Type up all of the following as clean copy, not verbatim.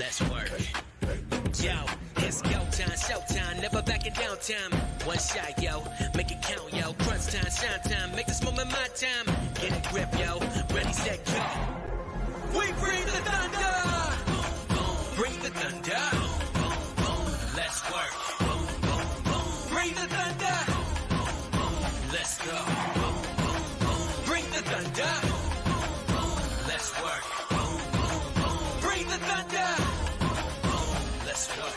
Let's work. Yo, it's go time, showtime, never backing down time. One shot, yo, make it count, yo. Crunch time, shine time, make this moment my time. Get a grip, yo, ready, set, go. We bring the thunder. Bring the thunder. Let's work. Bring the thunder. Let's go. Bring the thunder. Let's work. Bring the thunder. Let's work.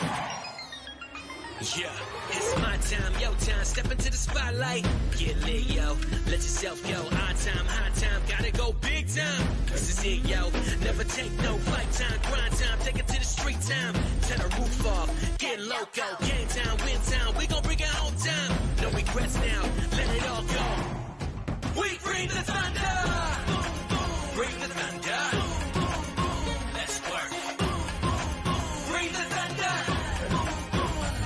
Yeah, it's my time, yo time. Step into the spotlight. Get lit, yo. Let yourself go. Our time, high time. Gotta go big time. This is it, yo. Never take no flight time. Grind time. Take it to the street time. Turn the roof off. Get loco. Game time, win time. We gon' bring it home time. No regrets now. Let it all go. We bring the thunder. Bring the thunder. Let's work. Bring the thunder.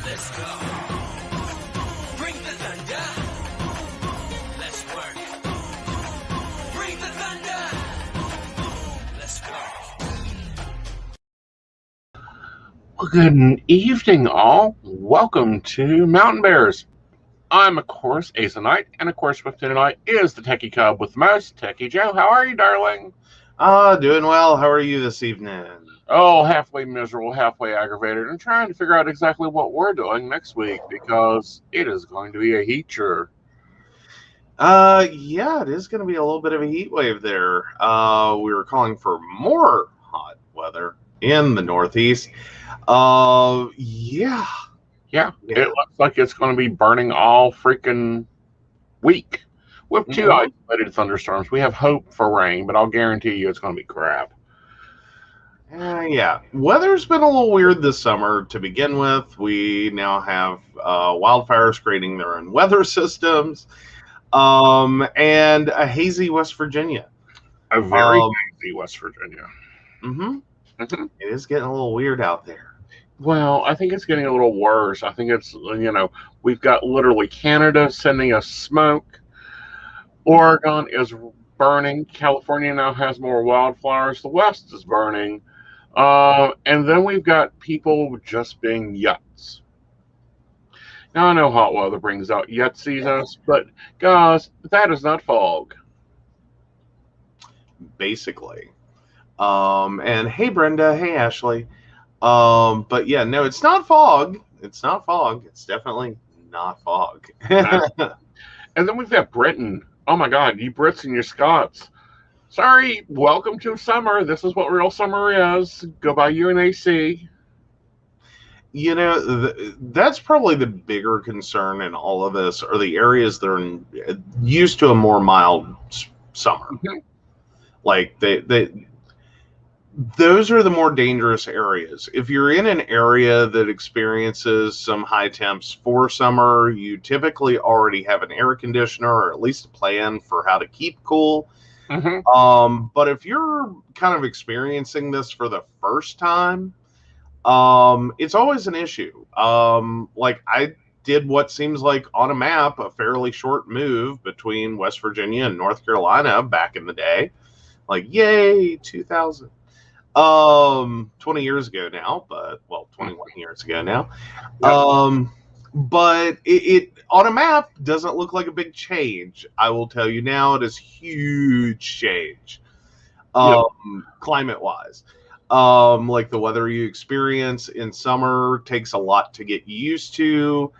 Let's go. Bring the thunder. Let's work. Bring the thunder. Let's work. Well, good evening, all. Welcome to Mountain Bears. I'm, of course, Aeson Knight, and of course, with me tonight is the Techy Cub with the most, Techy Joe. How are you, darling? Doing well. How are you this evening? Oh, halfway miserable, halfway aggravated, and trying to figure out exactly what we're doing next week because it is going to be a heater. Yeah, it is going to be a little bit of a heat wave there. We were calling for more hot weather in the Northeast. Yeah. Yeah, it looks like it's going to be burning all freaking week. With two isolated thunderstorms, we have hope for rain, but I'll guarantee you it's going to be crap. Yeah. Weather's been a little weird this summer to begin with. We now have wildfires creating their own weather systems, and a hazy West Virginia. A very hazy West Virginia. It is getting a little weird out there. Well, I think it's getting a little worse. I think it's, we've got literally Canada sending us smoke. Oregon is burning. California now has more wildfires. The West is burning. And then we've got people just being yuts. Now, I know hot weather brings out yutsies, but guys, that is not fog. Basically. And hey, Brenda. Hey, Ashley. But yeah, no, it's not fog. It's not fog. It's definitely not fog. And then we've got Britain. Oh my God, you Brits and your Scots. Sorry, welcome to summer. This is what real summer is. Go buy you an AC. You know, that's probably the bigger concern in all of this are the areas that are used to a more mild summer. Like those are the more dangerous areas. If you're in an area that experiences some high temps for summer, you typically already have an air conditioner or at least a plan for how to keep cool. But if you're kind of experiencing this for the first time, it's always an issue. Like I did what seems like on a map, a fairly short move between West Virginia and North Carolina back in the day. Like, yay, 2000. 20 years ago now, but 21 years ago now. Yep. But it on a map doesn't look like a big change. I will tell you now, it is huge change. Climate wise. Like the weather you experience in summer takes a lot to get used to.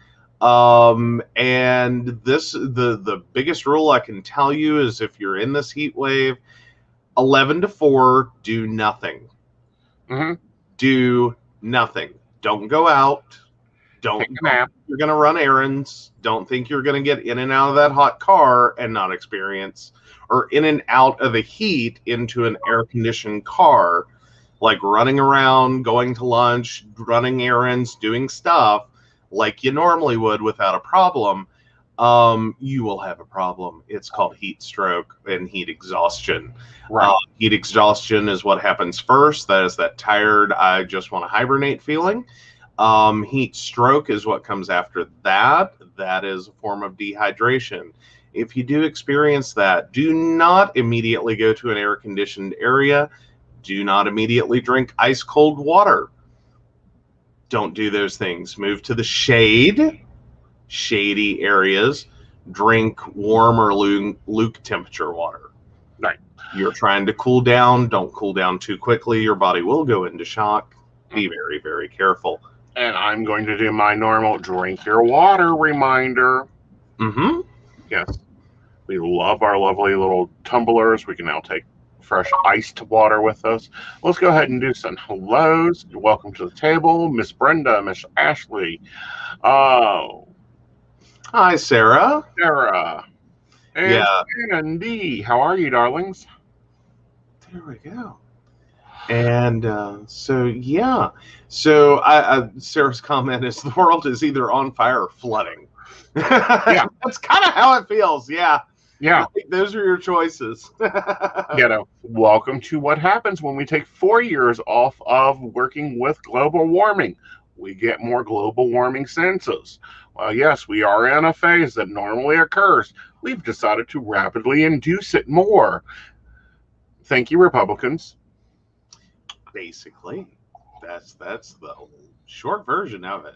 And the biggest rule I can tell you is if you're in this heat wave, 11 to 4, do nothing. Do nothing. Don't go out. Don't think you're going to run errands. Don't think you're going to get in and out of that hot car and not experience, or in and out of the heat into an air-conditioned car, like running around, going to lunch, running errands, doing stuff like you normally would without a problem. You will have a problem. It's called heat stroke and heat exhaustion. Right. Heat exhaustion is what happens first. That is that tired, I just want to hibernate feeling. Heat stroke is what comes after that. That is a form of dehydration. If you do experience that, do not immediately go to an air-conditioned area. Do not immediately drink ice cold water. Don't do those things. Move to the shady areas. Drink warm or luke temperature water. Right. You're trying to cool down. Don't cool down too quickly. Your body will go into shock. Be very, very careful. And I'm going to do my normal drink your water reminder. Mm-hmm. Yes. We love our lovely little tumblers. We can now take fresh iced water with us. Let's go ahead and do some hellos. Welcome to the table, Miss Brenda, Miss Ashley. Oh, Hi, Sarah. Sarah. And Yeah. Andy. How are you, darlings? There we go. And so Sarah's comment is the world is either on fire or flooding. Yeah. That's kind of how it feels. Yeah. Yeah. Those are your choices. Welcome to what happens when we take 4 years off of working with global warming. We get more global warming senses. Well, yes, we are in a phase that normally occurs. We've decided to rapidly induce it more. Thank you, Republicans. Basically, that's the short version of it.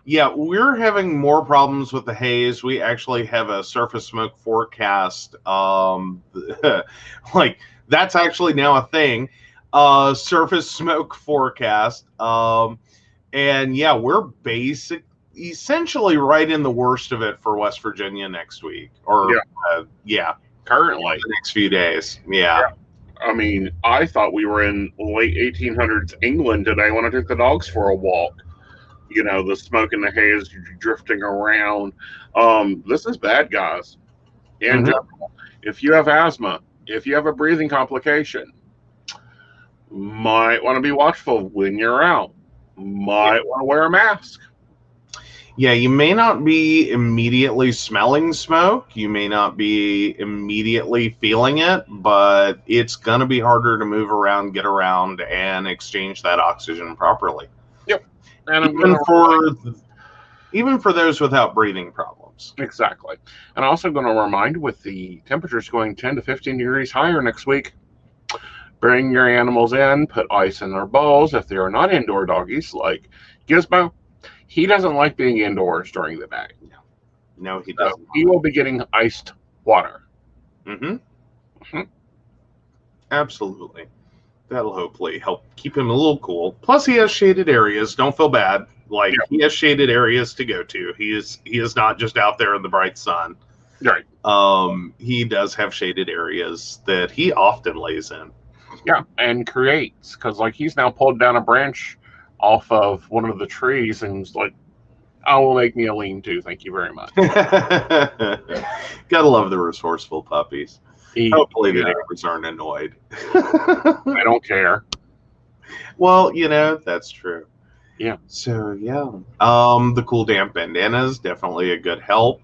Yeah, we're having more problems with the haze. We actually have a surface smoke forecast. Like that's actually now a thing. Surface smoke forecast. And yeah, we're essentially right in the worst of it for West Virginia next week. Or Currently. the next few days. Yeah. I mean, I thought we were in late 1800s England today when I took the dogs for a walk. You know, the smoke and the haze drifting around. This is bad, guys. And if you have asthma, if you have a breathing complication, might want to be watchful when you're out. Might want to wear a mask. Yeah, you may not be immediately smelling smoke. You may not be immediately feeling it, but it's going to be harder to move around, get around, and exchange that oxygen properly. Yep. And even for those without breathing problems. Exactly. And I'm also going to remind, with the temperatures going 10 to 15 degrees higher next week, bring your animals in, put ice in their bowls if they are not indoor doggies like Gizmo. He doesn't like being indoors during the day. No, he doesn't. So he will be getting iced water. Absolutely. That'll hopefully help keep him a little cool. Plus, he has shaded areas. Don't feel bad. Like, he has shaded areas to go to. He is not just out there in the bright sun. Right. He does have shaded areas that he often lays in. Yeah, and creates. Because, like, he's now pulled down a branch off of one of the trees and was like, "I will make me a lean-to. Thank you very much." Gotta love the resourceful puppies. Hopefully the neighbors aren't annoyed. I don't care. Well, that's true. Yeah. So, yeah. The cool damp bandana is definitely a good help.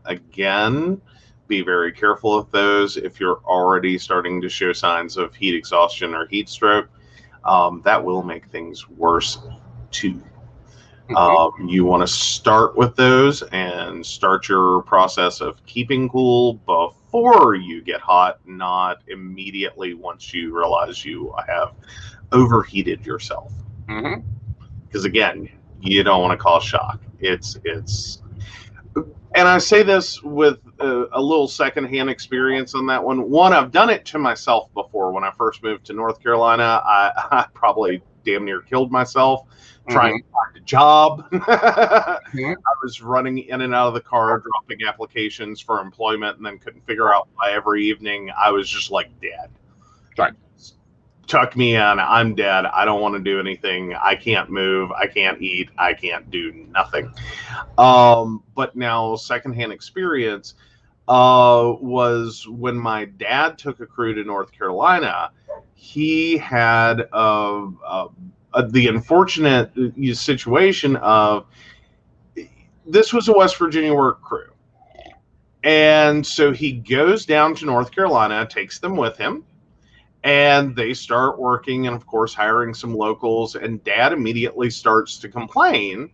Again, be very careful with those if you're already starting to show signs of heat exhaustion or heat stroke. That will make things worse, too. You want to start with those and start your process of keeping cool before you get hot, not immediately once you realize you have overheated yourself. Because again, you don't want to cause shock. It's and I say this with a little secondhand experience on that one. One, I've done it to myself before. When I first moved to North Carolina, I probably damn near killed myself trying to find a job. I was running in and out of the car, dropping applications for employment, and then couldn't figure out why every evening I was just like dead. Right. Tuck me in. I'm dead. I don't want to do anything. I can't move. I can't eat. I can't do nothing. But now, secondhand experience was when my dad took a crew to North Carolina. He had the unfortunate situation of this was a West Virginia work crew. And so he goes down to North Carolina, takes them with him. And they start working and, of course, hiring some locals. And Dad immediately starts to complain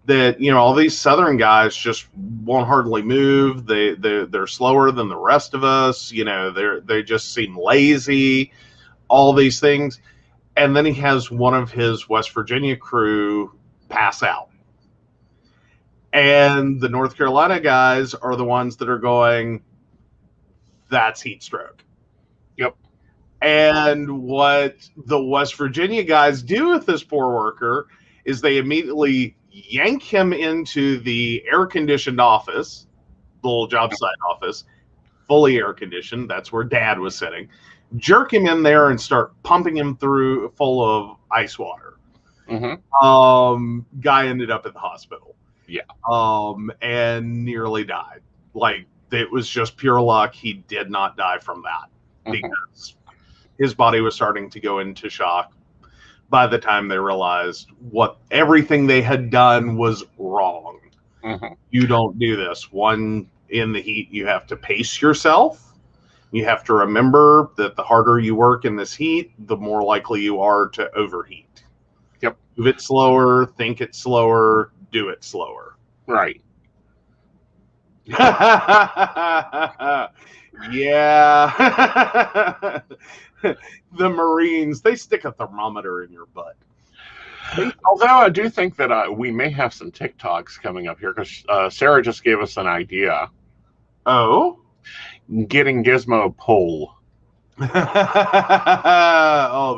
that, you know, all these Southern guys just won't hardly move. They're slower than the rest of us. You know, they just seem lazy, all these things. And then he has one of his West Virginia crew pass out. And the North Carolina guys are the ones that are going, that's heat stroke. Yep. And what the West Virginia guys do with this poor worker is they immediately yank him into the air-conditioned office, the little job site office, fully air-conditioned. That's where Dad was sitting. Jerk him in there and start pumping him through full of ice water. Guy ended up at the hospital. Yeah. And nearly died. Like, it was just pure luck. He did not die from that because his body was starting to go into shock by the time they realized what everything they had done was wrong. You don't do this. One, in the heat, you have to pace yourself. You have to remember that the harder you work in this heat, the more likely you are to overheat. Yep. Move it slower, think it slower, do it slower. Right. Yeah. The Marines, they stick a thermometer in your butt. Although I do think that we may have some TikToks coming up here because Sarah just gave us an idea. Oh? Getting Gizmo a pole. Oh,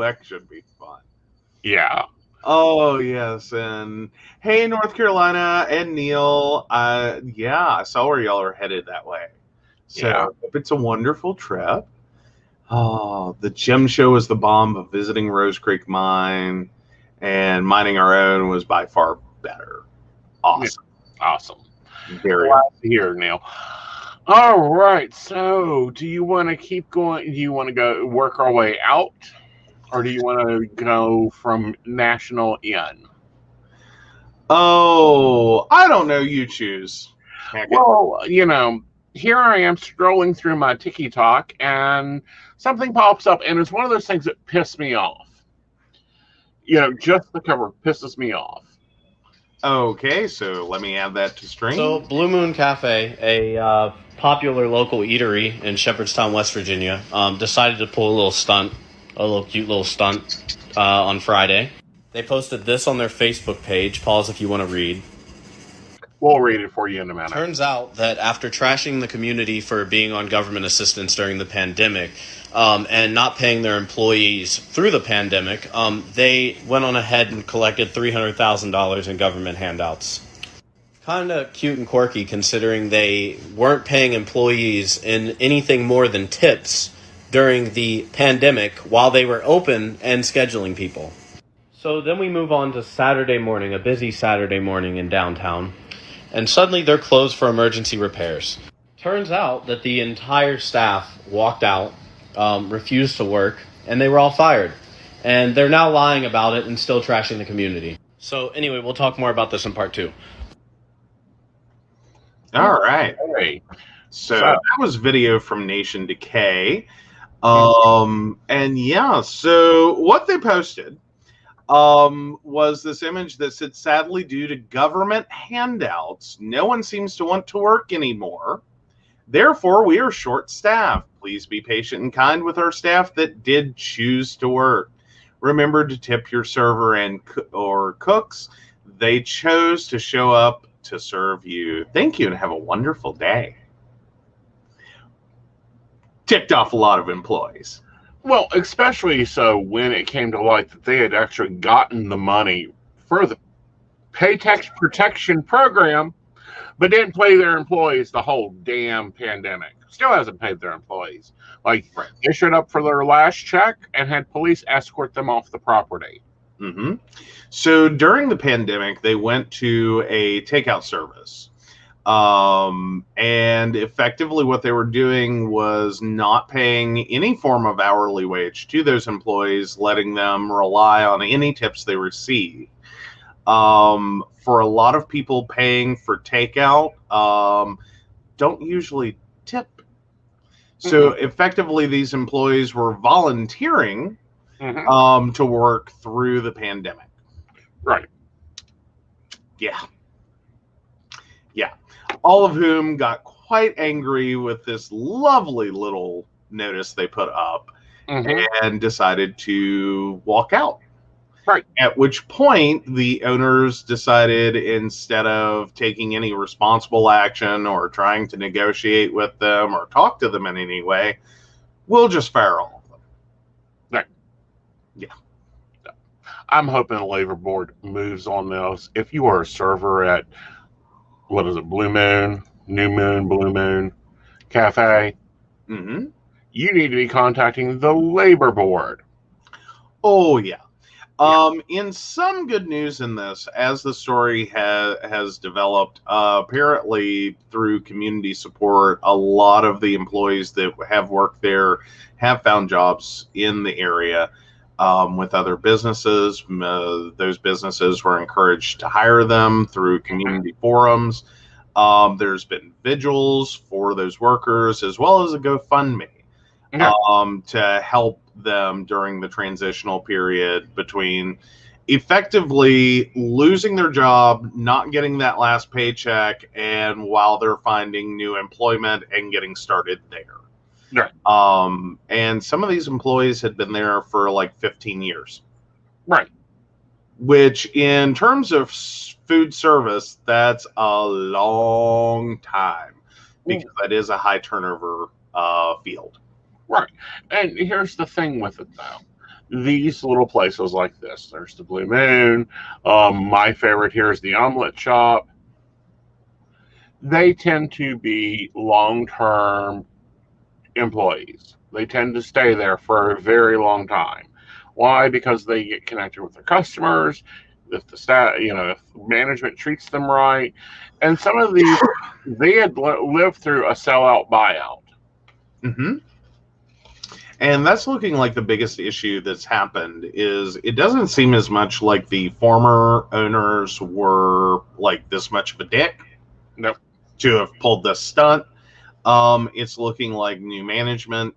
that should be fun. Yeah. Oh, yes. And hey, North Carolina and Neil. Yeah, I saw where y'all are headed that way. So Yeah. hope it's a wonderful trip. Oh, the gym show was the bomb, but visiting Rose Creek Mine and mining our own was by far better. Awesome. Yeah. Awesome. Very glad to hear, Neil. All right. So do you want to keep going? Do you want to go work our way out? Or do you want to go from national in? Oh, I don't know. You choose. Heck it. Well, you know, here I am scrolling through my TikTok and something pops up, and it's one of those things that piss me off. You know, just the cover pisses me off. Okay, so let me add that to stream. So, Blue Moon Cafe, a popular local eatery in Shepherdstown, West Virginia, decided to pull a little stunt, a little cute little stunt on Friday. They posted this on their Facebook page. Pause if you want to read. We'll read it for you in a minute. Turns out that after trashing the community for being on government assistance during the pandemic and not paying their employees through the pandemic, they went on ahead and collected $300,000 in government handouts. Kind of cute and quirky considering they weren't paying employees in anything more than tips during the pandemic while they were open and scheduling people. So then we move on to Saturday morning, a busy Saturday morning in downtown. And suddenly they're closed for emergency repairs. Turns out that the entire staff walked out, refused to work, and they were all fired. And they're now lying about it and still trashing the community. So anyway, we'll talk more about this in part 2. All right. Hey. So that was video from Nation Decay. And yeah, so what they posted was this image that said, sadly, due to government handouts, no one seems to want to work anymore. Therefore, we are short-staffed. Please be patient and kind with our staff that did choose to work. Remember to tip your server and or cooks. They chose to show up to serve you. Thank you and have a wonderful day. Ticked off a lot of employees. Well, especially so when it came to light that they had actually gotten the money for the pay tax protection program, but didn't pay their employees the whole damn pandemic. Still hasn't paid their employees. Like, they showed up for their last check and had police escort them off the property. Mm-hmm. So during the pandemic, they went to a takeout service. And effectively what they were doing was not paying any form of hourly wage to those employees, letting them rely on any tips they receive. For a lot of people paying for takeout, don't usually tip. So effectively these employees were volunteering to work through the pandemic. Right. Yeah. all of whom got quite angry with this lovely little notice they put up and decided to walk out. Right. At which point, the owners decided, instead of taking any responsible action or trying to negotiate with them or talk to them in any way, we'll just fire all of them. Right. Yeah. I'm hoping the labor board moves on this. If you are a server at, what is it, Blue Moon, New Moon, Blue Moon Cafe, Mm-hmm. you need to be contacting the labor board. Oh, yeah. In some good news in this, as the story has developed, apparently through community support, a lot of the employees that have worked there have found jobs in the area with other businesses. Those businesses were encouraged to hire them through community forums. There's been vigils for those workers, as well as a GoFundMe to help them during the transitional period between effectively losing their job, not getting that last paycheck, and while they're finding new employment and getting started there. Right. And some of these employees had been there for like 15 years. Right. Which, in terms of food service, that's a long time, because that is a high turnover field. Right. And here's the thing with it, though. These little places like this, there's the Blue Moon. My favorite here is the Omelet Shop. They tend to be long-term employees. They tend to stay there for a very long time. Why? Because they get connected with their customers. If the staff, if management treats them right, and some of these, they had lived through a sellout buyout. Mm-hmm. And that's looking like the biggest issue that's happened. Is it doesn't seem as much like the former owners were like this much of a dick. Nope. To have pulled this stunt. It's looking like new management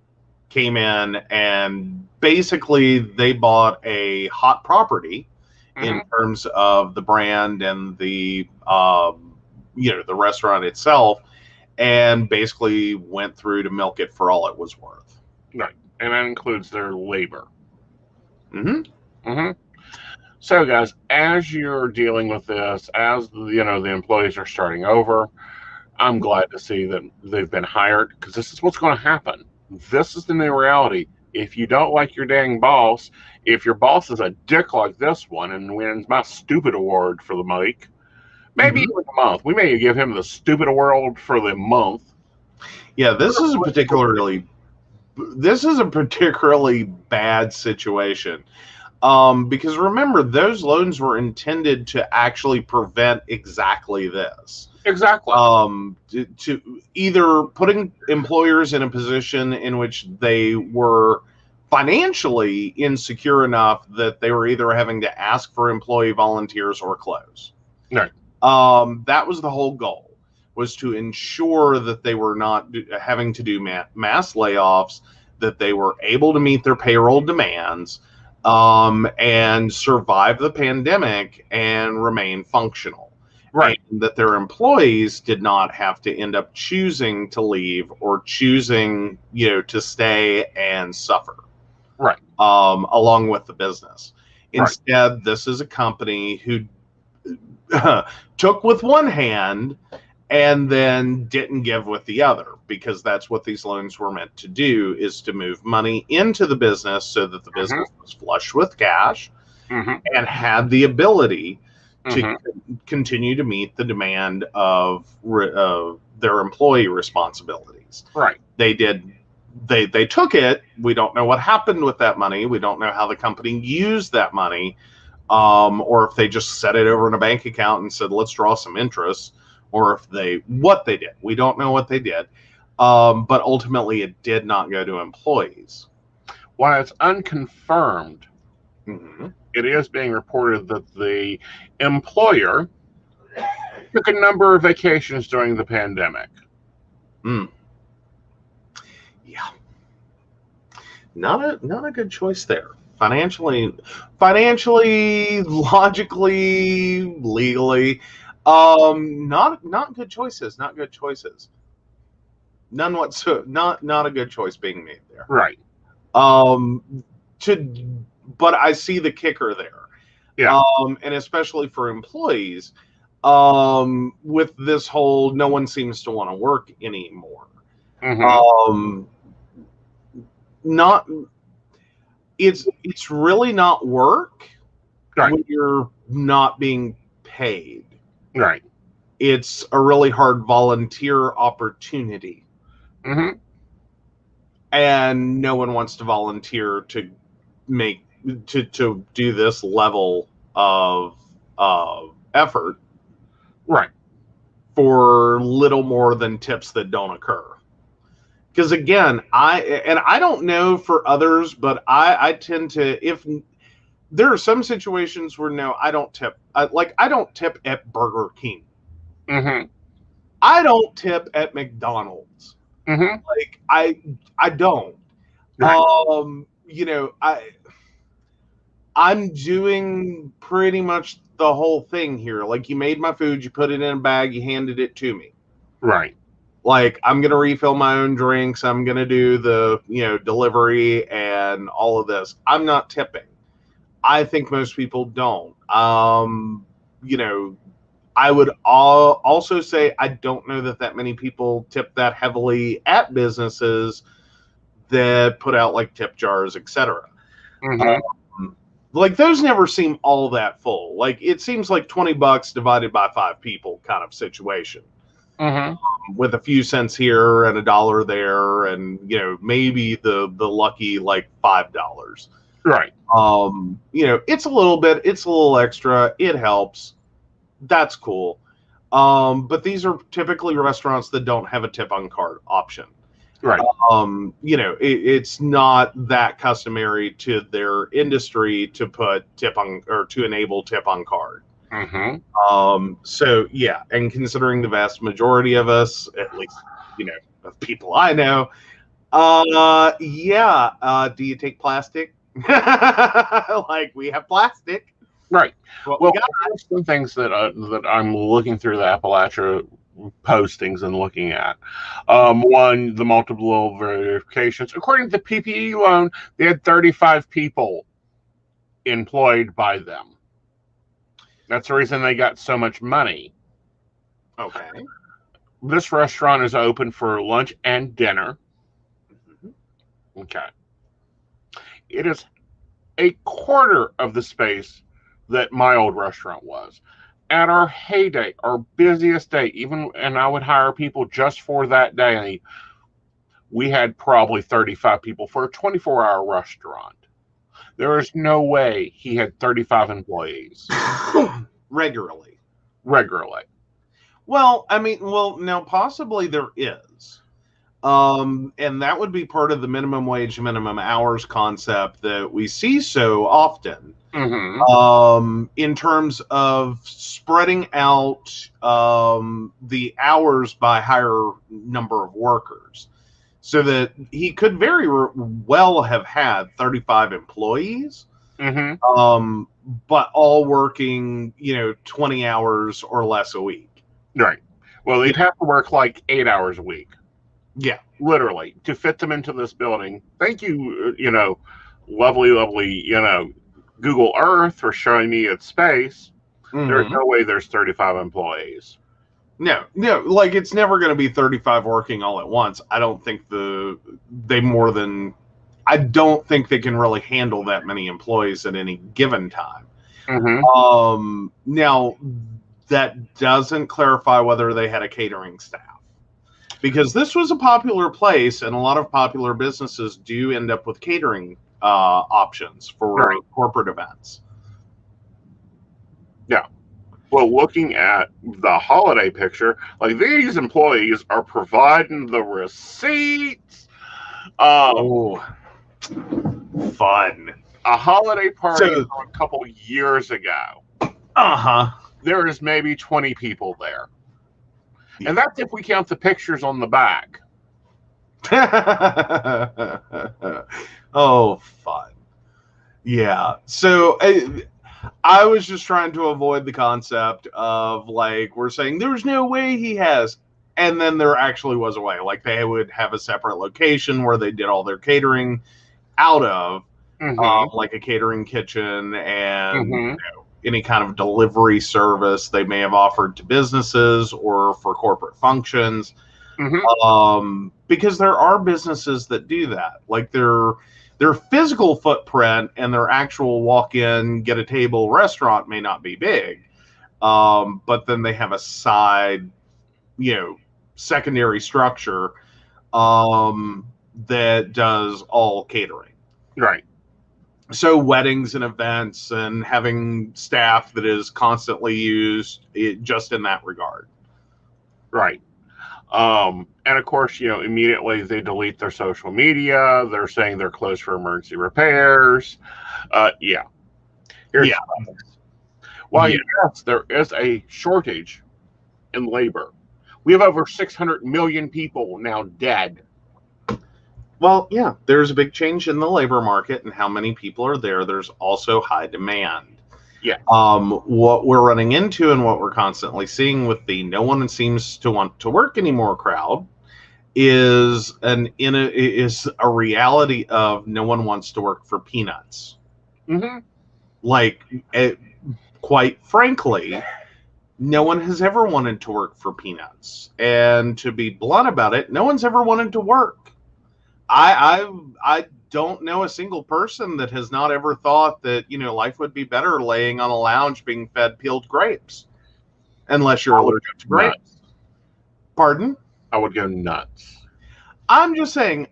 came in and basically they bought a hot property in terms of the brand and the the restaurant itself, and basically went through to milk it for all it was worth. Right. And that includes their labor. Mm-hmm. Mm-hmm. So, guys, as you're dealing with this, as the employees are starting over, I'm glad to see that they've been hired, because this is what's going to happen. This is the new reality. If you don't like your dang boss, if your boss is a dick like this one and wins my stupid award for the week, maybe even the month, we may give him the stupid award for the month. Yeah, this is a particularly bad situation. Because remember, those loans were intended to actually prevent exactly this. Exactly. To either putting employers in a position in which they were financially insecure enough that they were either having to ask for employee volunteers or close. Right. That was the whole goal, was to ensure that they were not having to do mass layoffs, that they were able to meet their payroll demands, and survive the pandemic and remain functional. Right. And that their employees did not have to end up choosing to leave or choosing, to stay and suffer. Right. Along with the business. Instead, right. This is a company who took with one hand and then didn't give with the other, because that's what these loans were meant to do, is to move money into the business so that the business was flush with cash and had the ability to continue to meet the demand of their employee responsibilities. Right. They took it. We don't know what happened with that money. We don't know how the company used that money, or if they just set it over in a bank account and said, let's draw some interest, or what they did. We don't know what they did. But ultimately, it did not go to employees. While it's unconfirmed, it is being reported that the employer took a number of vacations during the pandemic. Yeah. Not a good choice there. Financially, logically, legally. Not good choices. Not good choices. None whatsoever. Not a good choice being made there. Right. But I see the kicker there. Yeah. And especially for employees, with this whole no one seems to want to work anymore. Mm-hmm. Not it's really not work Right. when you're not being paid. Right. It's a really hard volunteer opportunity. Mm-hmm. And no one wants to volunteer to do this level of effort, Right. for little more than tips that don't occur. Because again, I don't know for others, but I tend to, if there are some situations where no, I don't tip. I don't tip at Burger King. Mm-hmm. I don't tip at McDonald's. Mm-hmm. Like I don't. Right. I'm doing pretty much the whole thing here. Like, you made my food, you put it in a bag, you handed it to me. Right. Like, I'm going to refill my own drinks. I'm going to do the, delivery and all of this. I'm not tipping. I think most people don't. I would also say I don't know that many people tip that heavily at businesses that put out like tip jars, etc. Mm-hmm. Like, those never seem all that full. Like, it seems like $20 divided by 5 people kind of situation. Mm-hmm. With a few cents here and $1 there, and maybe the lucky like $5. Right. It's a little extra. It helps. That's cool. But these are typically restaurants that don't have a tip on card option. Right. It's not that customary to their industry to put tip on, or to enable tip on card. Mm-hmm. So yeah, and considering the vast majority of us, at least, of people I know, do you take plastic? Like, we have plastic. Right. What Well, we got. there's some things that I'm looking through the Appalachia postings and looking at. One, the multiple verifications. According to the PPE loan, they had 35 people employed by them. That's the reason they got so much money. Okay. This restaurant is open for lunch and dinner. Mm-hmm. Okay. It is a quarter of the space that my old restaurant was. At our heyday, our busiest day, and I would hire people just for that day, we had probably 35 people for a 24-hour restaurant. There is no way he had 35 employees. Regularly. Well, now possibly there is. And that would be part of the minimum wage, minimum hours concept that we see so often. Mm-hmm. In terms of spreading out the hours by higher number of workers, so that he could very well have had 35 employees, mm-hmm. But all working 20 hours or less a week. Right. Well, they'd have to work like 8 hours a week. Yeah, literally, to fit them into this building. Thank you, lovely, Google Earth for showing me its space. Mm-hmm. There's no way there's 35 employees. No, like, it's never going to be 35 working all at once. I don't think I don't think they can really handle that many employees at any given time. Mm-hmm. Now, that doesn't clarify whether they had a catering staff. Because this was a popular place, and a lot of popular businesses do end up with catering options for corporate events. Yeah. Well, looking at the holiday picture, like, these employees are providing the receipts. Fun. A holiday party from a couple years ago. There is maybe 20 people there. And that's if we count the pictures on the back. Oh, fun. Yeah. So I was just trying to avoid the concept of, like, we're saying there's no way he has, and then there actually was a way. Like, they would have a separate location where they did all their catering out of, like a catering kitchen and any kind of delivery service they may have offered to businesses or for corporate functions. Because there are businesses that do that. Like, their physical footprint and their actual walk-in, get a table restaurant may not be big, but then they have a side, secondary structure that does all catering. Right. So weddings and events and having staff that is constantly used just in that regard. Right. And of course, immediately they delete their social media. They're saying they're closed for emergency repairs. Yeah. Well, yes, there is a shortage in labor. We have over 600 million people now dead. Well, yeah, there's a big change in the labor market and how many people are there. There's also high demand. Yeah. What we're running into and what we're constantly seeing with the no one seems to want to work anymore crowd is a reality of no one wants to work for peanuts. Like, quite frankly, no one has ever wanted to work for peanuts. And to be blunt about it, no one's ever wanted to work. I don't know a single person that has not ever thought that, life would be better laying on a lounge being fed peeled grapes. Unless you're allergic to grapes. Nuts. Pardon? I would go nuts. I'm just saying,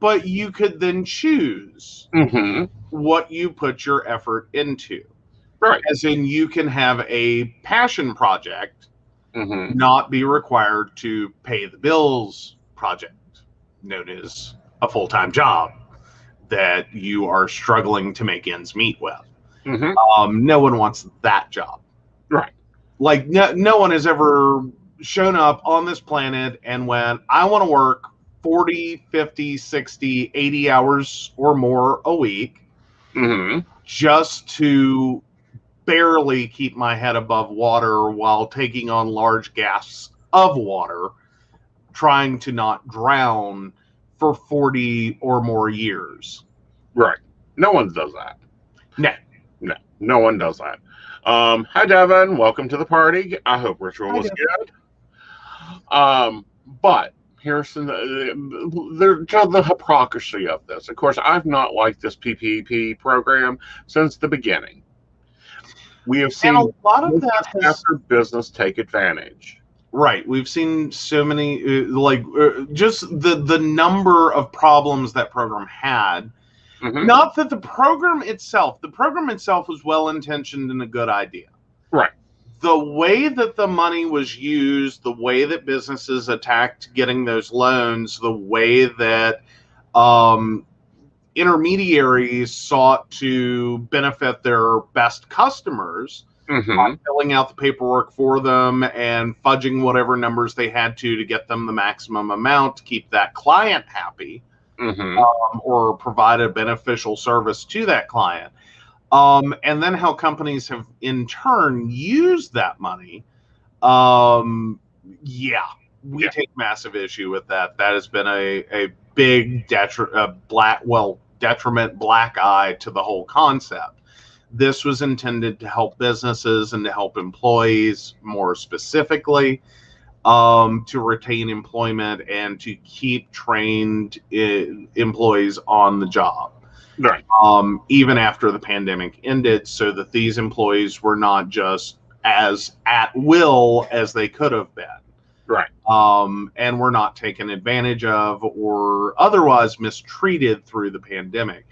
but you could then choose what you put your effort into. Right. As in, you can have a passion project, not be required to pay the bills project, known as a full-time job that you are struggling to make ends meet with. No one wants that job. Right. Like, no one has ever shown up on this planet and went, I want to work 40, 50, 60, 80 hours or more a week just to barely keep my head above water while taking on large gasps of water, trying to not drown for 40 or more years. Right. No one does that. No one does that. Hi, Devin. Welcome to the party. I hope ritual was good. But here's the hypocrisy of this. Of course, I've not liked this PPP program since the beginning. We have seen a lot of that after business take advantage. Right. We've seen so many, just the number of problems that program had. Not that the program itself was well-intentioned and a good idea. Right. The way that the money was used, the way that businesses attacked getting those loans, the way that intermediaries sought to benefit their best customers by filling out the paperwork for them and fudging whatever numbers they had to get them the maximum amount to keep that client happy or provide a beneficial service to that client. And then how companies have in turn used that money. We take massive issue with that. That has been a big detriment, black eye to the whole concept. This was intended to help businesses and to help employees more specifically, to retain employment and to keep trained employees on the job. Right. Even after the pandemic ended, so that these employees were not just as at will as they could have been. Right. And were not taken advantage of or otherwise mistreated through the pandemic.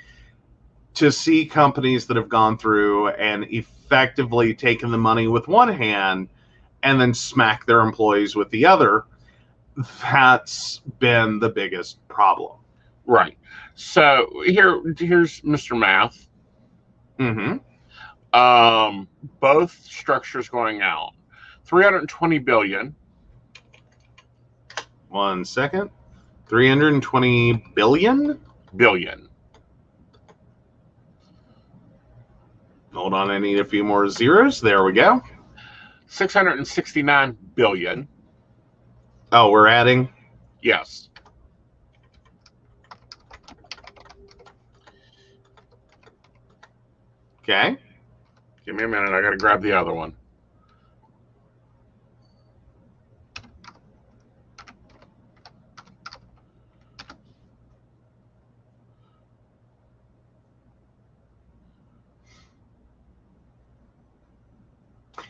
To see companies that have gone through and effectively taken the money with one hand and then smack their employees with the other, that's been the biggest problem. Right. So here's Mr. Math. Both structures going out. 320 billion. 1 second. 320 billion? Billion. Hold on, I need a few more zeros. There we go. 669 billion. Oh, we're adding? Yes. Okay. Give me a minute. I got to grab the other one.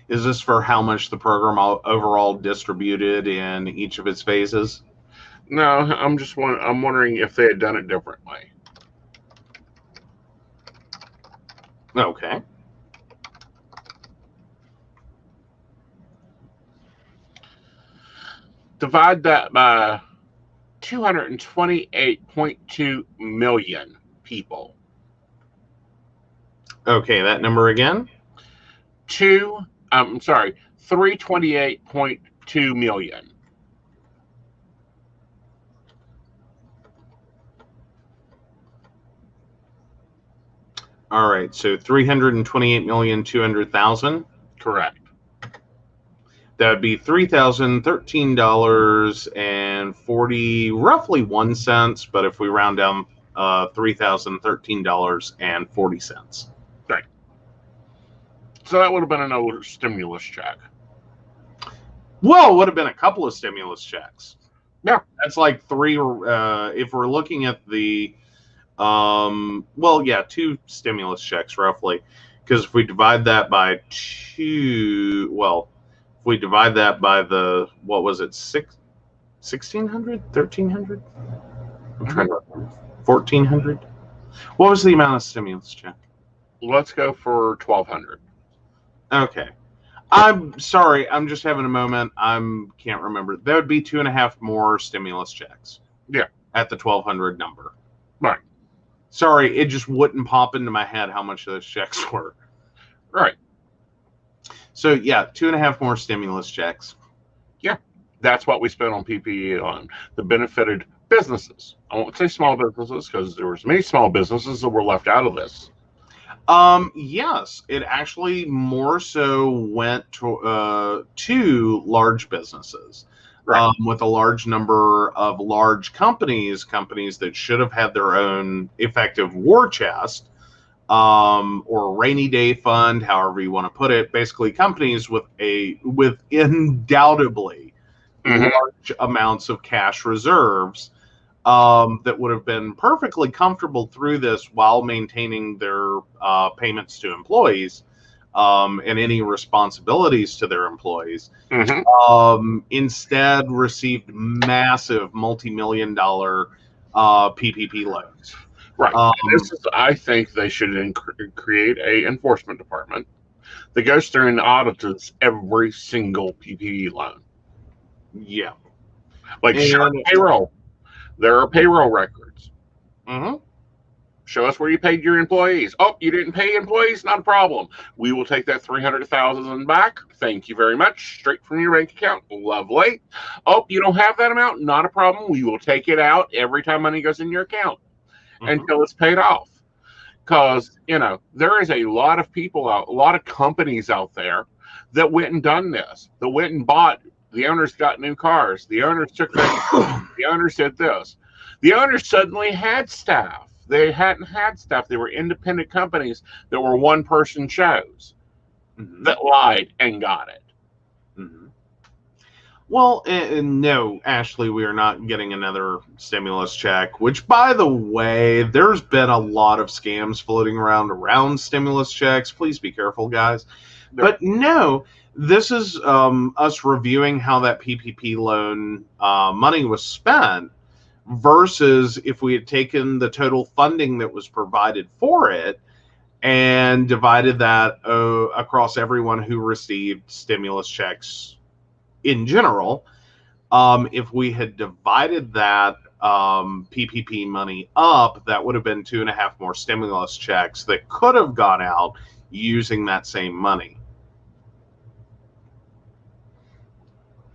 Is this for how much the program overall distributed in each of its phases? No, I'm wondering if they had done it differently. Okay. Divide that by 228.2 million people. Okay, that number again? 328.2 million. All right, so 328,200,000. Correct. That would be $3,013.40, roughly 1 cent, but if we round down, $3,013.40. Right. So that would have been an old stimulus check. Well, it would have been a couple of stimulus checks. Yeah. That's like three, if we're looking at the, 2 stimulus checks roughly. Because if we divide that by 2, well, if we divide that by the, what was it, 1,600? 1,300? I'm trying to remember. 1,400? What was the amount of stimulus check? Let's go for 1,200. Okay. I'm sorry. I'm just having a moment. Can't remember. There would be 2.5 more stimulus checks. Yeah. At the 1,200 number. Right. Sorry, it just wouldn't pop into my head how much those checks were. Right. So yeah, 2.5 more stimulus checks. Yeah. That's what we spent on PPE on the benefited businesses. I won't say small businesses because there was many small businesses that were left out of this. Yes, it actually more so went to large businesses, right. With a large number of large companies that should have had their own effective war chest, or rainy day fund, however you want to put it. Basically, companies with undoubtedly large amounts of cash reserves. That would have been perfectly comfortable through this while maintaining their payments to employees, and any responsibilities to their employees. Instead received massive multi-million-dollar PPP loans. Right. I think they should create a enforcement department that goes through and audits every single PPE loan. Yeah. Like payroll. There are payroll records. Show us where you paid your employees. Oh, you didn't pay employees? Not a problem. We will take that $300,000 back. Thank you very much. Straight from your bank account. Lovely. Oh, you don't have that amount? Not a problem. We will take it out every time money goes in your account until it's paid off. Because, there is a lot of people out, a lot of companies out there that went and done this, that went and bought. The owners got new cars. The owners took that. The owners did this. The owners suddenly had staff. They hadn't had staff. They were independent companies that were one-person shows that lied and got it. Well, no, Ashley, we are not getting another stimulus check, which, by the way, there's been a lot of scams floating around stimulus checks. Please be careful, guys. But no, this is us reviewing how that PPP loan money was spent versus if we had taken the total funding that was provided for it and divided that across everyone who received stimulus checks in general. If we had divided that PPP money up, that would have been 2.5 more stimulus checks that could have gone out using that same money.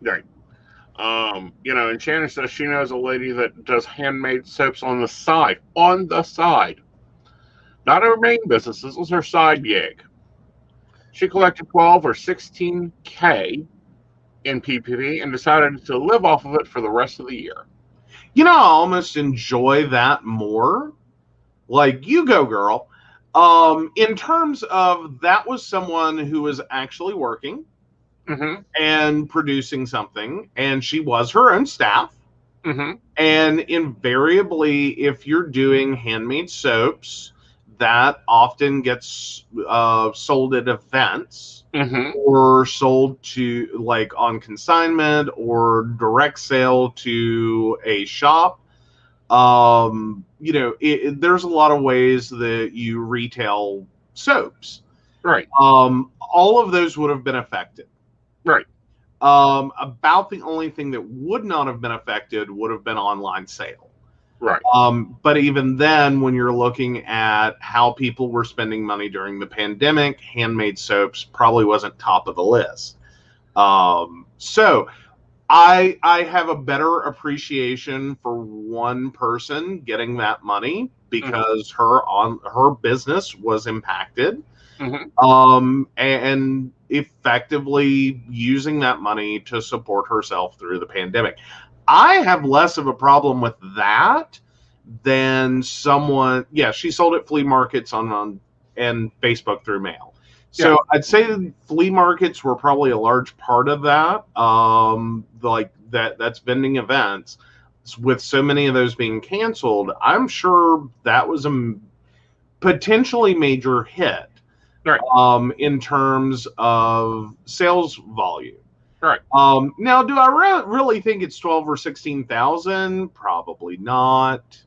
Right. And Shannon says she knows a lady that does handmade soaps on the side. Not her main business. This was her side gig. She collected 12 or 16K in PPP and decided to live off of it for the rest of the year. You know, I almost enjoy that more. Like, you go, girl. In terms of that was someone who was actually working and producing something, and she was her own staff. And invariably, if you're doing handmade soaps, that often gets sold at events or sold to like on consignment or direct sale to a shop. You know, there's a lot of ways that you retail soaps. Right. All of those would have been affected. Right. About the only thing that would not have been affected would have been online sale. Right. But even then, when you're looking at how people were spending money during the pandemic, handmade soaps probably wasn't top of the list. So I have a better appreciation for one person getting that money because her business was impacted. And effectively using that money to support herself through the pandemic. I have less of a problem with that than someone. Yeah, she sold at flea markets on and Facebook through mail. So I'd say flea markets were probably a large part of that. Like that's vending events. With so many of those being canceled, I'm sure that was a potentially major hit. Right. In terms of sales volume. Right. Now, do I really think it's 12 or 16,000? Probably not.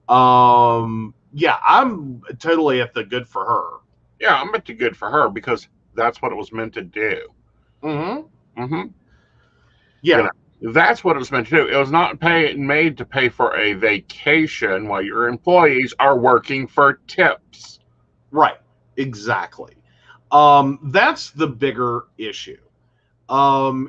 Yeah, I'm totally at the good for her. Yeah, I'm at the good for her because that's what it was meant to do. Yeah. You know, that's what it was meant to do. It was not made to pay for a vacation while your employees are working for tips. Right. Exactly. That's the bigger issue.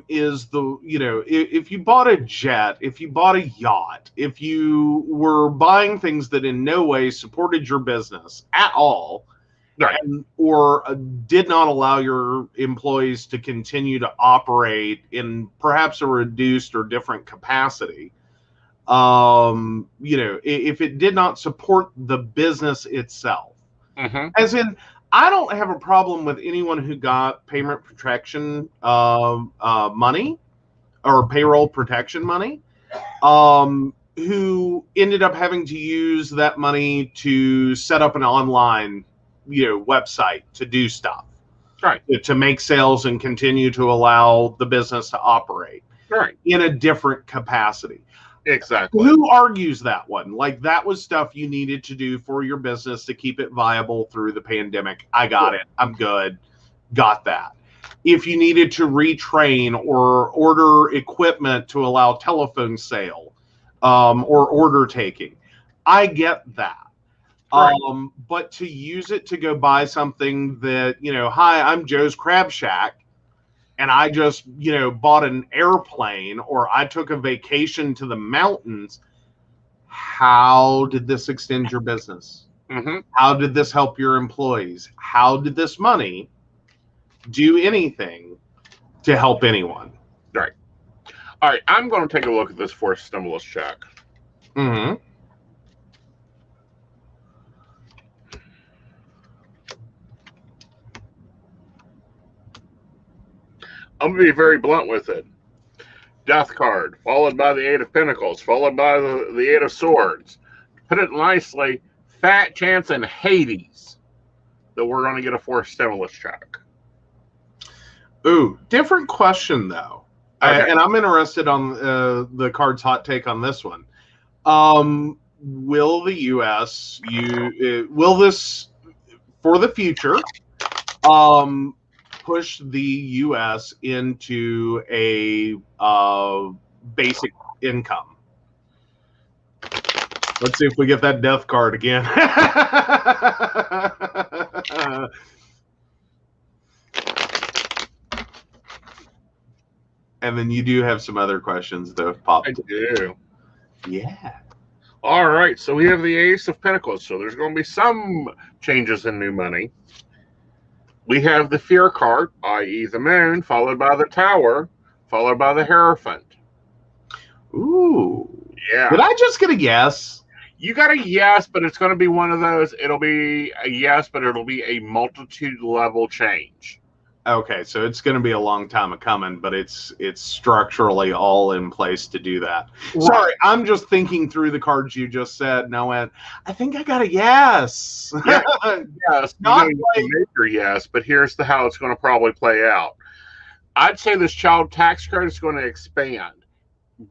Is the, you know, if you bought a jet, if you bought a yacht, if you were buying things that in no way supported your business at all, right, or did not allow your employees to continue to operate in perhaps a reduced or different capacity, you know, if it did not support the business itself, as in, I don't have a problem with anyone who got payment protection money or payroll protection money, who ended up having to use that money to set up an online, you know, website to do stuff, right, to make sales and continue to allow the business to operate, right, in a different capacity. Exactly. Who argues that one? Like, that was stuff you needed to do for your business to keep it viable through the pandemic. I got it. I'm good. Got that. If you needed to retrain or order equipment to allow telephone sale or order taking, I get that. Right. But to use it to go buy something that, you know, hi, I'm Joe's Crab Shack, and I just, you know, bought an airplane, or I took a vacation to the mountains. How did this extend your business? How did this help your employees? How did this money do anything to help anyone? Right. All right. I'm going to take a look at this forced stimulus check. I'm going to be very blunt with it. Death card, followed by the Eight of Pentacles, followed by the Eight of Swords. To put it nicely, fat chance in Hades that we're going to get a forced stimulus check. Ooh, different question, though. Okay. And I'm interested on the card's hot take on this one. Will the U.S., will this, for the future, push the U.S. into a basic income? Let's see if we get that death card again. And then you do have some other questions, though, popped. I do. Yeah. All right. So we have the Ace of Pentacles. So there's going to be some changes in new money. We have the Fear card, i.e. the Moon, followed by the Tower, followed by the Hierophant. Ooh. Yeah. Did I just get a yes? You got a yes, but it's going to be one of those. It'll be a yes, but it'll be a multitude level change. Okay, so it's going to be a long time coming, but it's structurally all in place to do that. Right. Sorry, I'm just thinking through the cards you just said, and I went, I think I got a yes. Yeah, yes. Not you can make your yes, but here's how it's going to probably play out. I'd say this child tax credit is going to expand,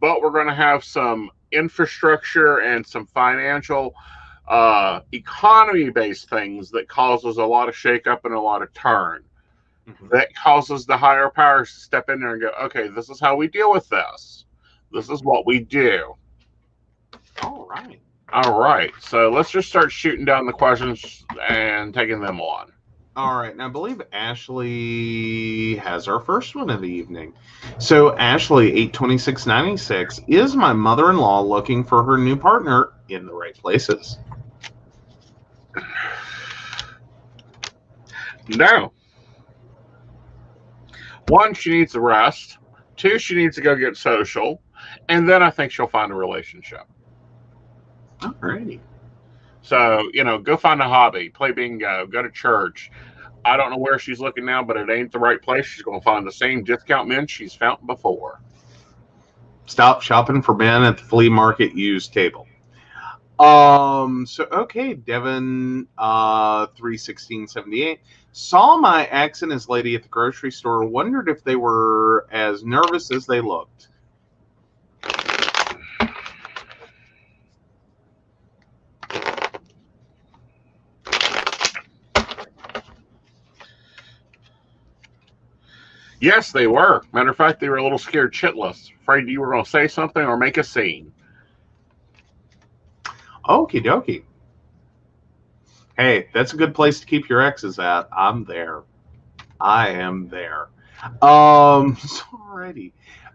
but we're going to have some infrastructure and some financial economy-based things that causes a lot of shakeup and a lot of turn. That causes the higher powers to step in there and go, okay, this is how we deal with this. This is what we do. All right. All right. So let's just start shooting down the questions and taking them on. All right. Now, I believe Ashley has our first one of the evening. So, Ashley, 82696, is my mother-in-law looking for her new partner in the right places? No. 1, she needs a rest. 2, she needs to go get social. And then I think she'll find a relationship. Alrighty. So, go find a hobby, play bingo, go to church. I don't know where she's looking now, but it ain't the right place. She's going to find the same discount men she's found before. Stop shopping for men at the flea market used table. Okay, Devin, 31678. Saw my ex and his lady at the grocery store. Wondered if they were as nervous as they looked. Yes, they were. Matter of fact, they were a little scared shitless, afraid you were going to say something or make a scene. Okie dokie. Hey, that's a good place to keep your exes at. I'm there. I am there. Alrighty.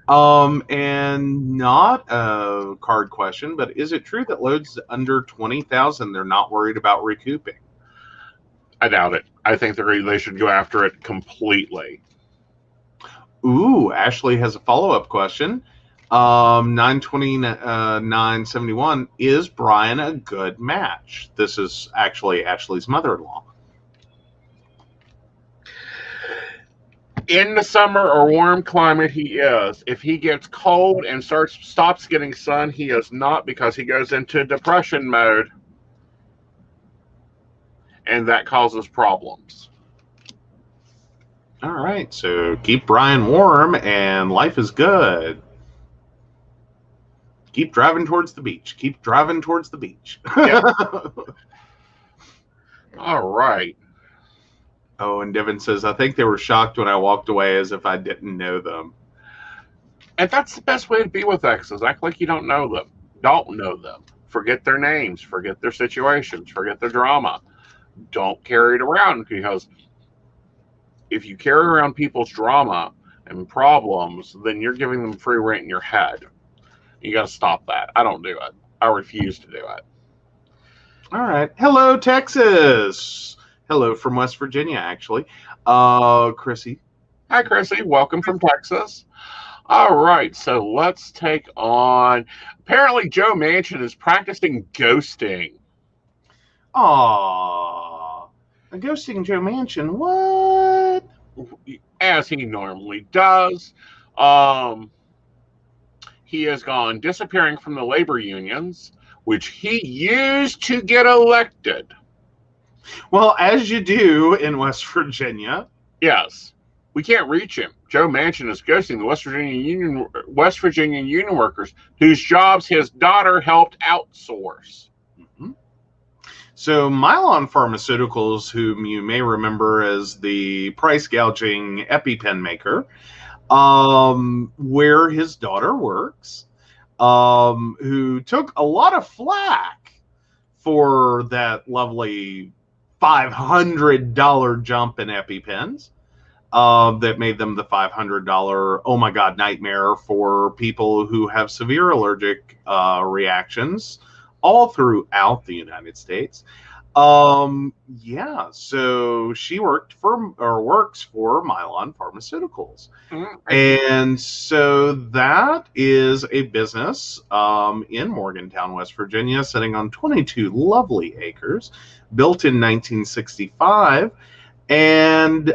And not a card question, but is it true that loads under 20,000 they're not worried about recouping? I doubt it. I think they should go after it completely. Ooh, Ashley has a follow-up question. 92971, is Brian a good match? This is actually Ashley's mother-in-law. In the summer or warm climate, he is. If he gets cold and stops getting sun, he is not, because he goes into depression mode, and that causes problems. All right, so keep Brian warm, and life is good. Keep driving towards the beach. Keep driving towards the beach. Yep. All right. Oh, and Devin says, I think they were shocked when I walked away as if I didn't know them. And that's the best way to be with exes. Act like you don't know them. Don't know them. Forget their names. Forget their situations. Forget their drama. Don't carry it around, because if you carry around people's drama and problems, then you're giving them free rein in your head. You got to stop that. I don't do it. I refuse to do it. All right. Hello, Texas. Hello from West Virginia, actually. Chrissy. Hi, Chrissy. Welcome from Texas. All right. So let's take on. Apparently, Joe Manchin is practicing ghosting. Aww. Ghosting Joe Manchin. What? As he normally does. He has gone disappearing from the labor unions, which he used to get elected. Well, as you do in West Virginia. Yes. We can't reach him. Joe Manchin is ghosting the West Virginia union workers whose jobs his daughter helped outsource. Mm-hmm. So Mylan Pharmaceuticals, whom you may remember as the price gouging EpiPen maker, where his daughter works, who took a lot of flack for that lovely $500 jump in EpiPens, that made them the $500, oh my God, nightmare for people who have severe allergic reactions all throughout the United States. Yeah, so she works for Mylan Pharmaceuticals. And so that is a business in Morgantown, West Virginia, sitting on 22 lovely acres, built in 1965. And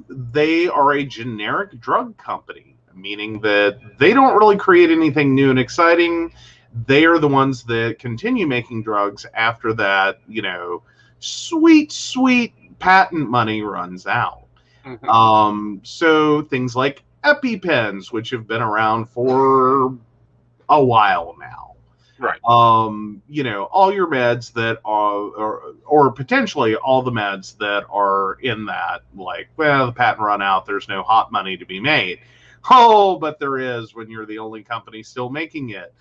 they are a generic drug company, meaning that they don't really create anything new and exciting. They are the ones that continue making drugs after that, sweet, sweet patent money runs out. So things like EpiPens, which have been around for a while now. Right. All your meds that are, or potentially all the meds that are in that, like, well, the patent run out, there's no hot money to be made. Oh, but there is when you're the only company still making it.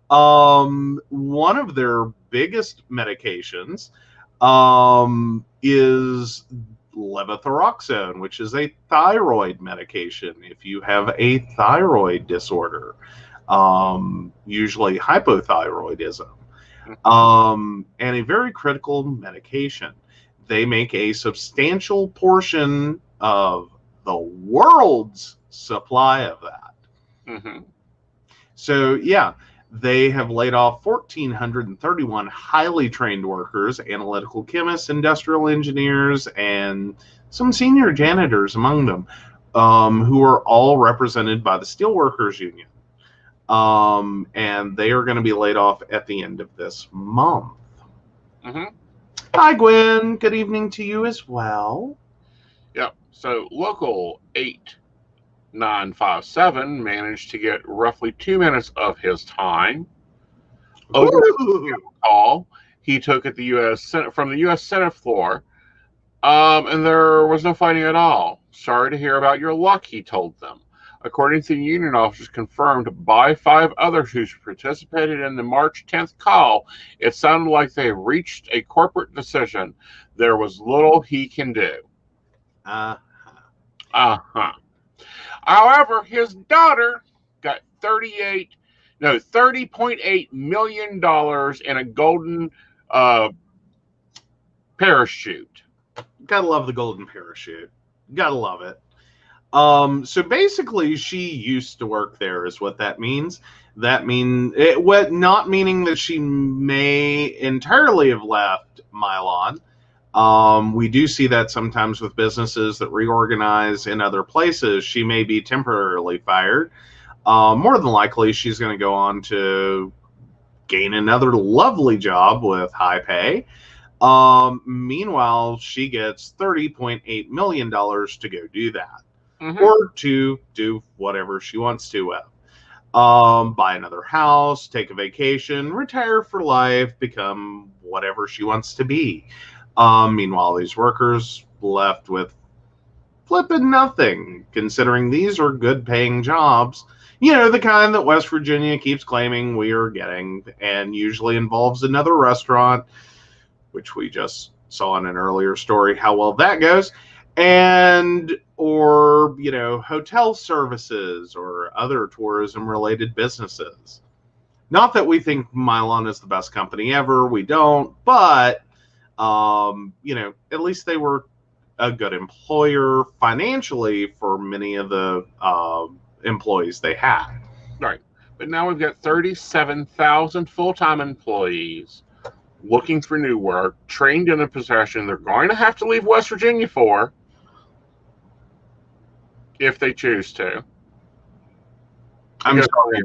One of their biggest medications is levothyroxine, which is a thyroid medication. If you have a thyroid disorder, usually hypothyroidism, and a very critical medication. They make a substantial portion of the world's supply of that. So, yeah, they have laid off 1,431 highly trained workers, analytical chemists, industrial engineers, and some senior janitors among them, who are all represented by the Steelworkers Union. And they are going to be laid off at the end of this month. Hi, Gwen. Good evening to you as well. Yep. So local 8957 managed to get roughly 2 minutes of his time over the call he took at the U.S. Senate, from the U.S. Senate floor, and there was no fighting at all. Sorry to hear about your luck, he told them. According to the union officers confirmed by 5 others who participated in the March 10th call, it sounded like they reached a corporate decision. There was little he can do. However, his daughter got $30.8 million in a golden parachute. Gotta love the golden parachute. Gotta love it. So basically, she used to work there, is what that means. Not meaning that she may entirely have left Mylan. We do see that sometimes with businesses that reorganize in other places. She may be temporarily fired. More than likely, she's going to go on to gain another lovely job with high pay. Meanwhile, she gets $30.8 million to go do that. Or to do whatever she wants to with. Buy another house, take a vacation, retire for life, become whatever she wants to be. Meanwhile, these workers left with flipping nothing, considering these are good paying jobs. The kind that West Virginia keeps claiming we are getting, and usually involves another restaurant, which we just saw in an earlier story how well that goes. Or hotel services or other tourism related businesses. Not that we think Mylan is the best company ever, we don't, but at least they were a good employer financially for many of the employees they had. Right. But now we've got 37,000 full-time employees looking for new work, trained in a profession they're going to have to leave West Virginia for, if they choose to. I'm sorry.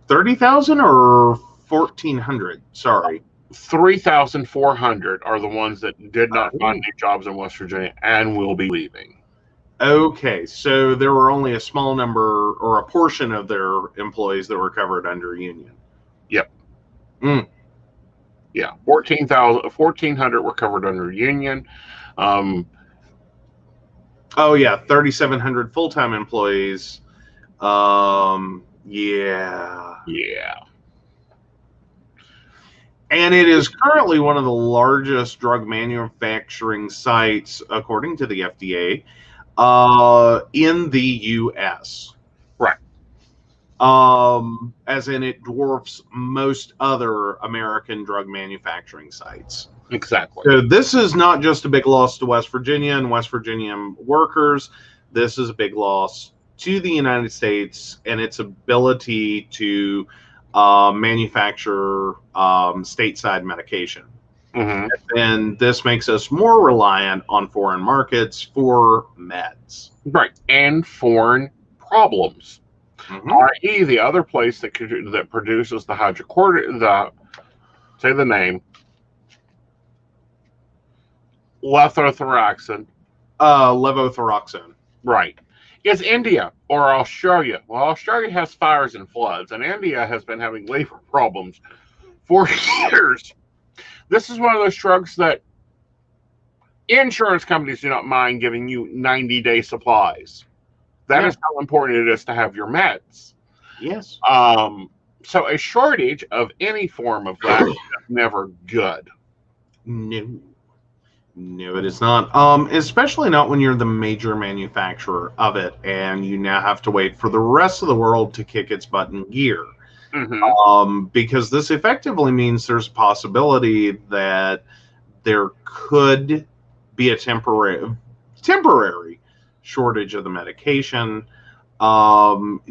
30,000 or 1,400? Sorry. 3,400 are the ones that did not find new jobs in West Virginia and will be leaving. Okay, so there were only a small number or a portion of their employees that were covered under union. Yep. Yeah, 1,400 were covered under union. Oh yeah, 3,700 full-time employees. Yeah. And it is currently one of the largest drug manufacturing sites, according to the FDA, in the U.S. Right. as in it dwarfs most other American drug manufacturing sites. Exactly. So this is not just a big loss to West Virginia and West Virginia workers. This is a big loss to the United States and its ability to manufacture stateside medication. Mm-hmm. And this makes us more reliant on foreign markets for meds. Right. And foreign problems. Mm-hmm. i.e. the other place that produces the say the name, levothyroxine. Levothyroxine. Right. Is India or Australia. Well, Australia has fires and floods, and India has been having labor problems for years. This is one of those drugs that insurance companies do not mind giving you 90-day supplies. That is how important it is to have your meds. Yes. So a shortage of any form of that is never good. No, it is not. Especially not when you're the major manufacturer of it, and you now have to wait for the rest of the world to kick its butt in gear. Mm-hmm. Because this effectively means there's a possibility that there could be a temporary shortage of the medication.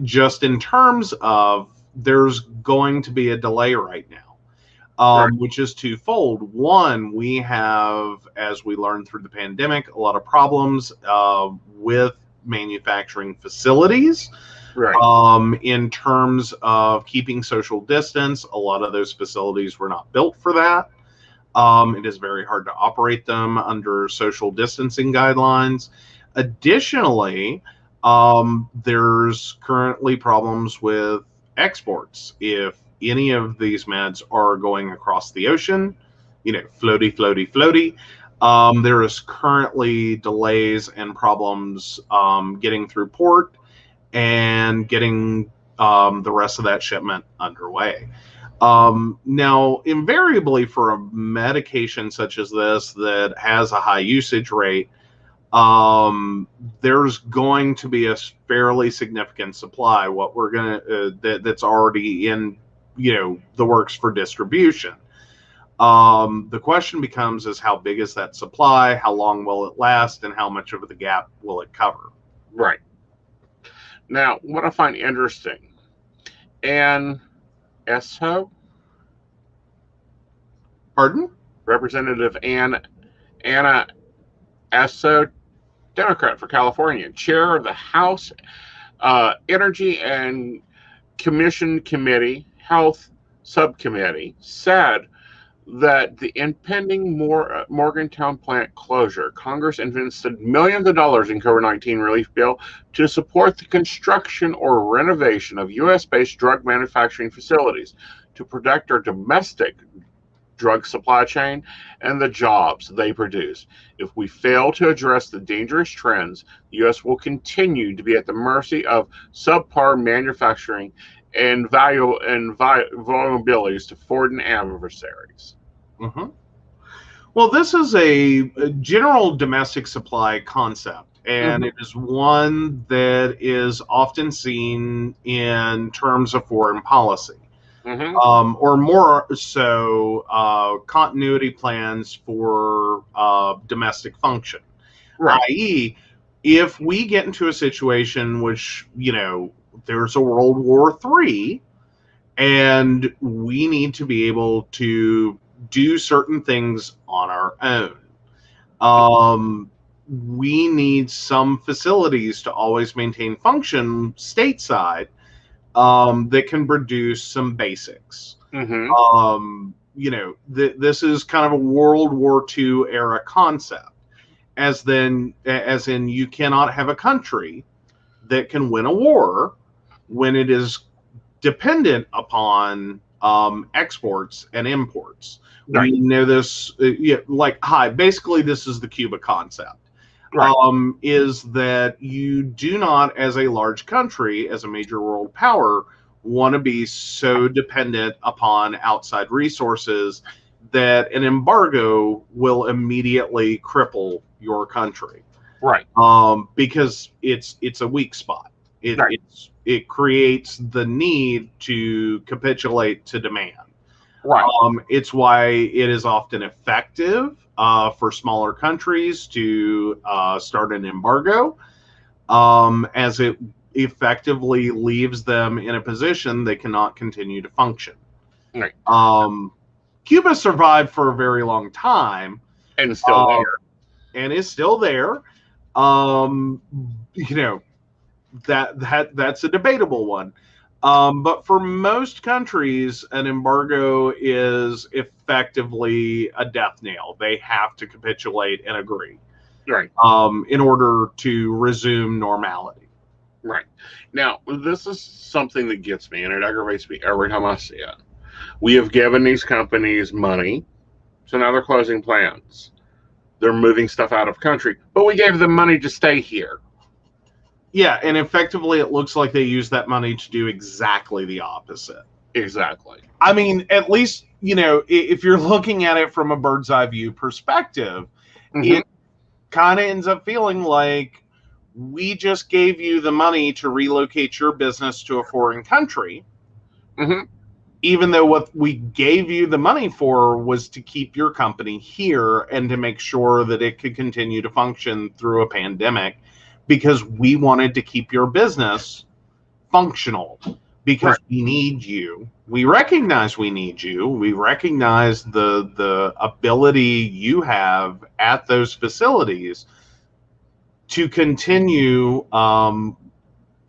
Just in terms of there's going to be a delay right now. Right. Which is twofold. One, we have, as we learned through the pandemic, a lot of problems with manufacturing facilities. Right. In terms of keeping social distance, a lot of those facilities were not built for that. It is very hard to operate them under social distancing guidelines. Additionally, there's currently problems with exports. If any of these meds are going across the ocean, floaty. There is currently delays and problems getting through port and getting the rest of that shipment underway. Now, invariably for a medication such as this that has a high usage rate, there's going to be a fairly significant supply. What we're that's already in the works for distribution. The question becomes is how big is that supply, how long will it last, and how much of the gap will it cover? Right. Now, what I find interesting, Esso, Pardon? Representative Anna Esso, Democrat for California, chair of the House Energy and Commission Committee, Health Subcommittee, said that the impending Morgantown plant closure, Congress invested millions of dollars in COVID-19 relief bill to support the construction or renovation of U.S.-based drug manufacturing facilities to protect our domestic drug supply chain and the jobs they produce. If we fail to address the dangerous trends, the U.S. will continue to be at the mercy of subpar manufacturing and vulnerabilities to foreign adversaries. Mm-hmm. Well, this is a general domestic supply concept, and it is one that is often seen in terms of foreign policy. Or more so continuity plans for domestic function. Right. I.e., if we get into a situation which, there's a World War III, and we need to be able to do certain things on our own. We need some facilities to always maintain function stateside that can produce some basics. This is kind of a World War II era concept, as in you cannot have a country that can win a war when it is dependent upon exports and imports. Right. We know this, basically this is the Cuba concept. Right. Is that you do not, as a large country, as a major world power, want to be so dependent upon outside resources that an embargo will immediately cripple your country. Right. Because it's a weak spot. Right. It creates the need to capitulate to demand. Right. It's why it is often effective for smaller countries to start an embargo, as it effectively leaves them in a position they cannot continue to function. Right. Cuba survived for a very long time, And it's still there. and is still there. You know, that's a debatable one. But for most countries, an embargo is effectively a death nail. They have to capitulate and agree, Right. in order to resume normality. Right. Now, this is something that gets me, and it aggravates me every time I see it. We have given these companies money, so now they're closing plants. They're moving stuff out of country, but we gave them money to stay here. Yeah, and effectively it looks like they use that money to do exactly the opposite. Exactly. I mean, at least, you know, if you're looking at it from a bird's eye view perspective, it kind of ends up feeling like we just gave you the money to relocate your business to a foreign country, even though what we gave you the money for was to keep your company here and to make sure that it could continue to function through a pandemic, because we wanted to keep your business functional, because we need you. We recognize we need you. We recognize the ability you have at those facilities to continue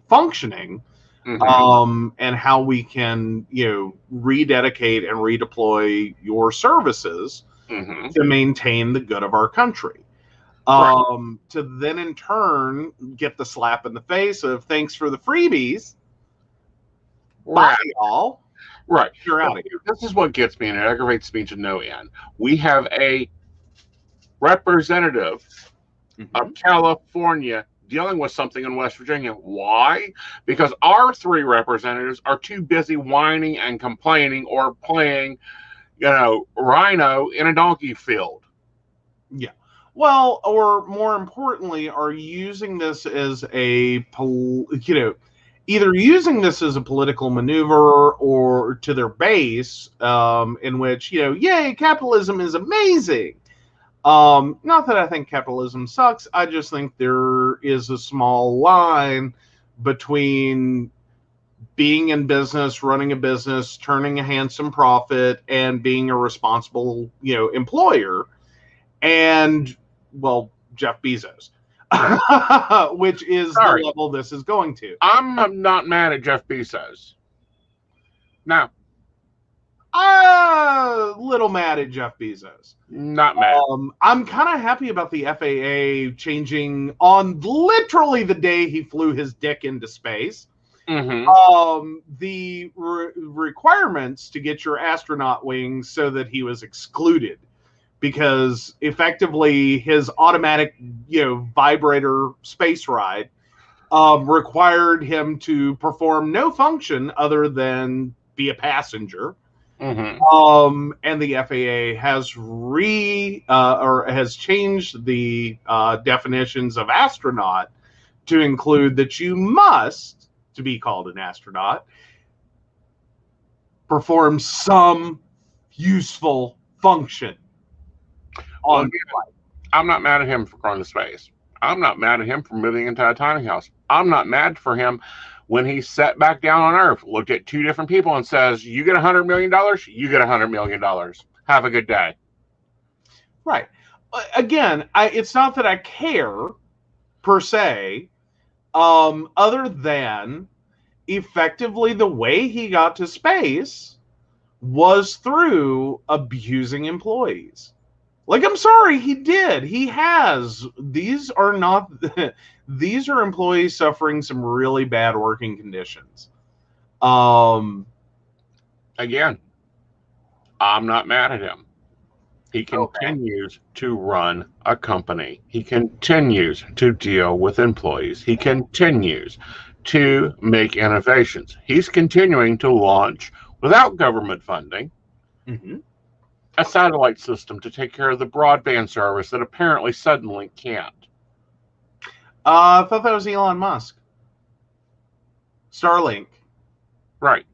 functioning, and how we can, you know, rededicate and redeploy your services to maintain the good of our country. To then in turn get the slap in the face of thanks for the freebies. Bye, y'all. Right. You're out of here. This is what gets me, and it aggravates me to no end. We have a representative of California dealing with something in West Virginia. Why? Because our 3 representatives are too busy whining and complaining or playing, you know, rhino in a donkey field. Yeah. Well, or more importantly, are using this as a, either using this as a political maneuver or to their base, in which, you know, yay, capitalism is amazing. Not that I think capitalism sucks. I just think there is a small line between being in business, running a business, turning a handsome profit, and being a responsible, you know, employer. And, well, Jeff Bezos, which is the level this is going to. I'm not mad at Jeff Bezos. Now, a little mad at Jeff Bezos. Not mad. I'm kind of happy about the FAA changing on literally the day he flew his dick into space. The requirements to get your astronaut wings, so that he was excluded, because effectively his automatic, you know, vibrator space ride required him to perform no function other than be a passenger. And the FAA has has changed the definitions of astronaut to include that you must, to be called an astronaut, perform some useful function. I'm not mad at him for going to space. I'm not mad at him for moving into a tiny house. I'm not mad for him when he sat back down on Earth, looked at 2 different people and says, you get $100 million, you get $100 million. Have a good day. Right. Again, it's not that I care, per se, other than effectively the way he got to space was through abusing employees. Like, I'm sorry, he did. He has. These are not... These are employees suffering some really bad working conditions. Again, I'm not mad at him. He continues to run a company. He continues to deal with employees. He continues to make innovations. He's continuing to launch, without government funding, a satellite system to take care of the broadband service that apparently suddenly can't. I thought that was Elon Musk. Starlink. Right.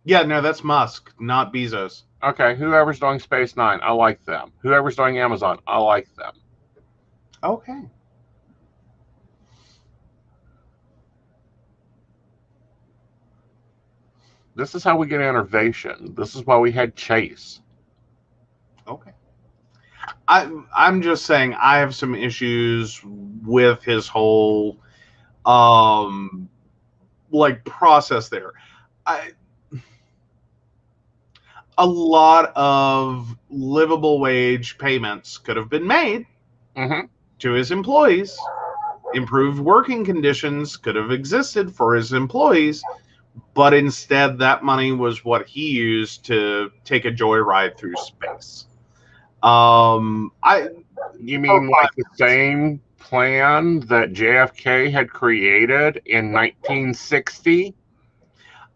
Yeah, no, that's Musk, not Bezos. Okay, whoever's doing Space Nine, I like them. Whoever's doing Amazon, I like them. Okay. This is how we get innovation. This is why we had Chase. Okay. I'm just saying I have some issues with his whole like process there. A lot of livable wage payments could have been made to his employees. Improved working conditions could have existed for his employees, but instead that money was what he used to take a joyride through space. You mean like the same plan that JFK had created in 1960?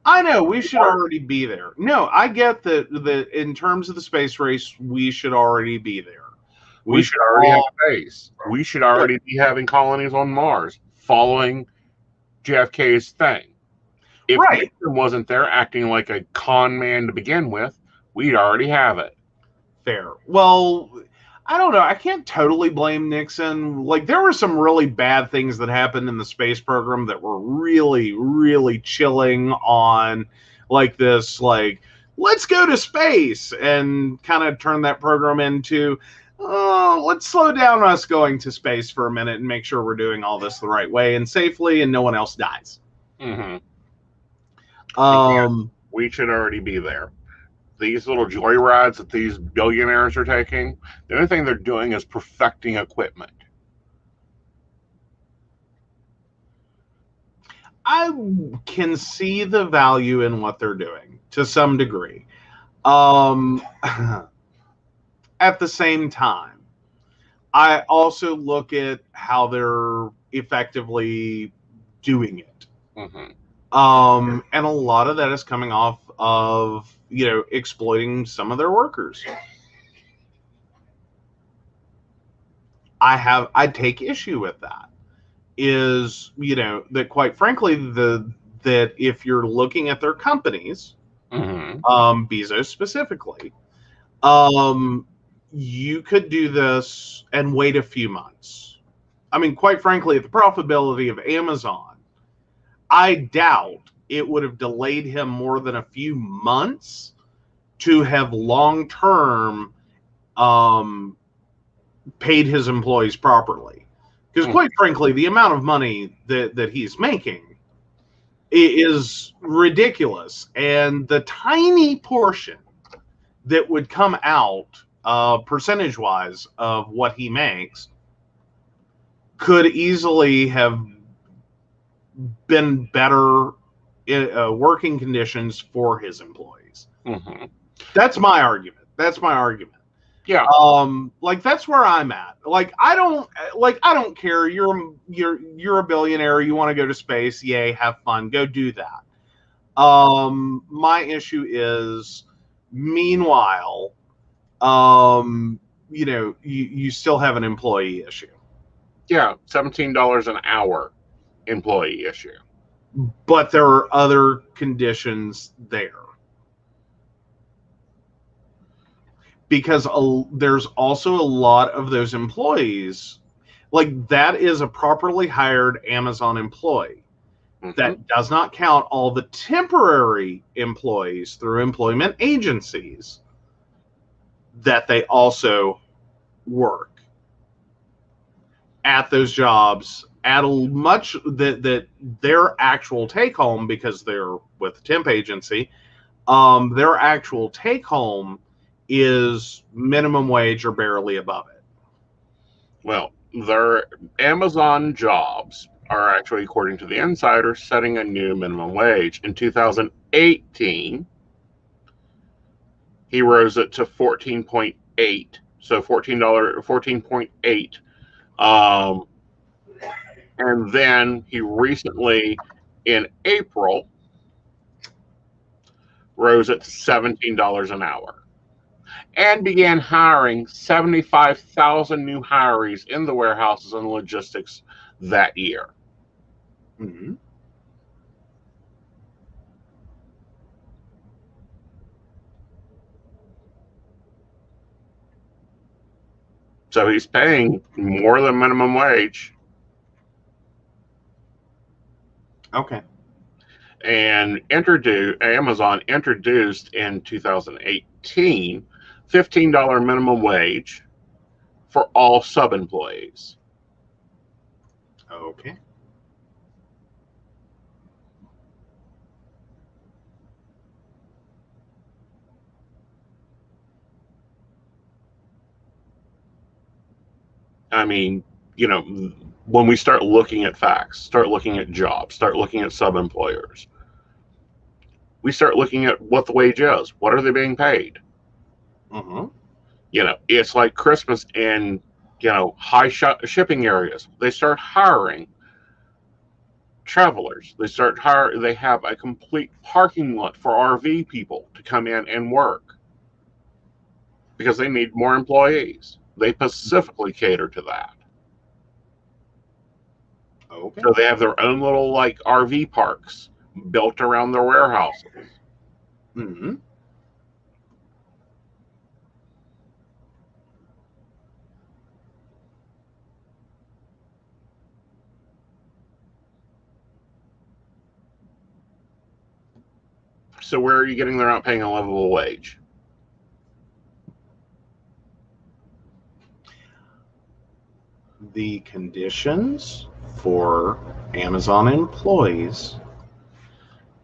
I know we should already be there. No, I get that in terms of the space race, we should already be there. We should already have space. We should already be having colonies on Mars, following JFK's thing. If Nixon wasn't there acting like a con man to begin with, we'd already have it. Fair. Well, I don't know. I can't totally blame Nixon. Like, there were some really bad things that happened in the space program that were really, really chilling on, like, this, like, let's go to space, and kind of turn that program into, oh, let's slow down us going to space for a minute and make sure we're doing all this the right way and safely and no one else dies. We should already be there. These little joyrides that these billionaires are taking, the only thing they're doing is perfecting equipment. I can see the value in what they're doing to some degree. At the same time, I also look at how they're effectively doing it. And a lot of that is coming off of, exploiting some of their workers. I take issue with that. Is, that quite frankly, that if you're looking at their companies, Bezos specifically, you could do this and wait a few months. I mean, quite frankly, at the profitability of Amazon, I doubt it would have delayed him more than a few months to have long-term paid his employees properly. Because quite frankly, the amount of money that he's making is ridiculous. And the tiny portion that would come out percentage-wise of what he makes could easily have been better working conditions for his employees. That's my argument. Yeah. Like, that's where I'm at. Like, I don't care. You're a billionaire. You want to go to space. Yay, have fun. Go do that. My issue is, meanwhile, you still have an employee issue. Yeah, $17 an hour employee issue. But there are other conditions there. Because there's also a lot of those employees, like, that is a properly hired Amazon employee. That does not count all the temporary employees through employment agencies that they also work at those jobs at a much that their actual take home, because they're with the temp agency, their actual take home is minimum wage or barely above it. Well, their Amazon jobs are actually, according to the Insider, setting a new minimum wage. In 2018, he rose it to 14.8. So $14.8. And then he recently, in April, rose it to $17 an hour, and began hiring 75,000 new hirees in the warehouses and logistics that year. So he's paying more than minimum wage. Okay. And Amazon introduced in 2018 $15 minimum wage for all sub-employees. Okay. I mean, when we start looking at facts, start looking at jobs, start looking at sub-employers, we start looking at what the wage is. What are they being paid? Mm-hmm. It's like Christmas in, high shipping areas. They start hiring travelers. They have a complete parking lot for RV people to come in and work because they need more employees. They specifically cater to that. Okay. So they have their own little RV parks built around their warehouses. Mm-hmm. So where are you getting they're not paying a livable wage? The conditions for Amazon employees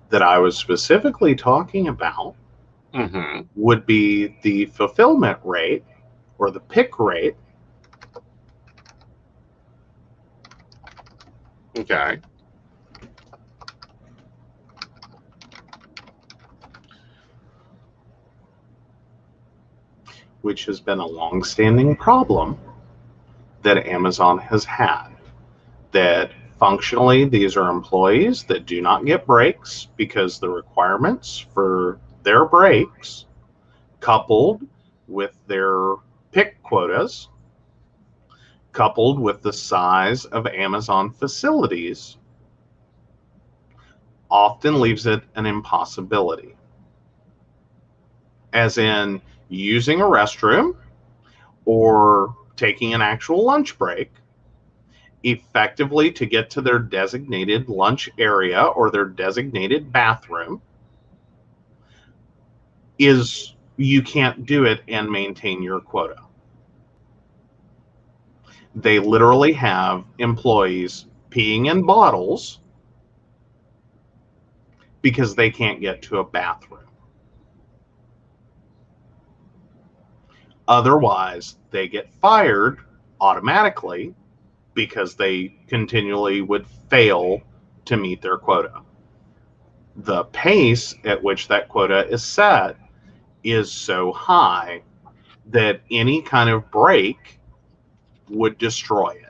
that I was specifically talking about Mm-hmm. would be the fulfillment rate or the pick rate. Okay. Which has been a long-standing problem that Amazon has had. That functionally, these are employees that do not get breaks because the requirements for their breaks, coupled with their pick quotas, coupled with the size of Amazon facilities, often leaves it an impossibility. As in using a restroom or taking an actual lunch break effectively to get to their designated lunch area or their designated bathroom is you can't do it and maintain your quota. They literally have employees peeing in bottles because they can't get to a bathroom. Otherwise, they get fired automatically because they continually would fail to meet their quota. The pace at which that quota is set is so high that any kind of break would destroy it.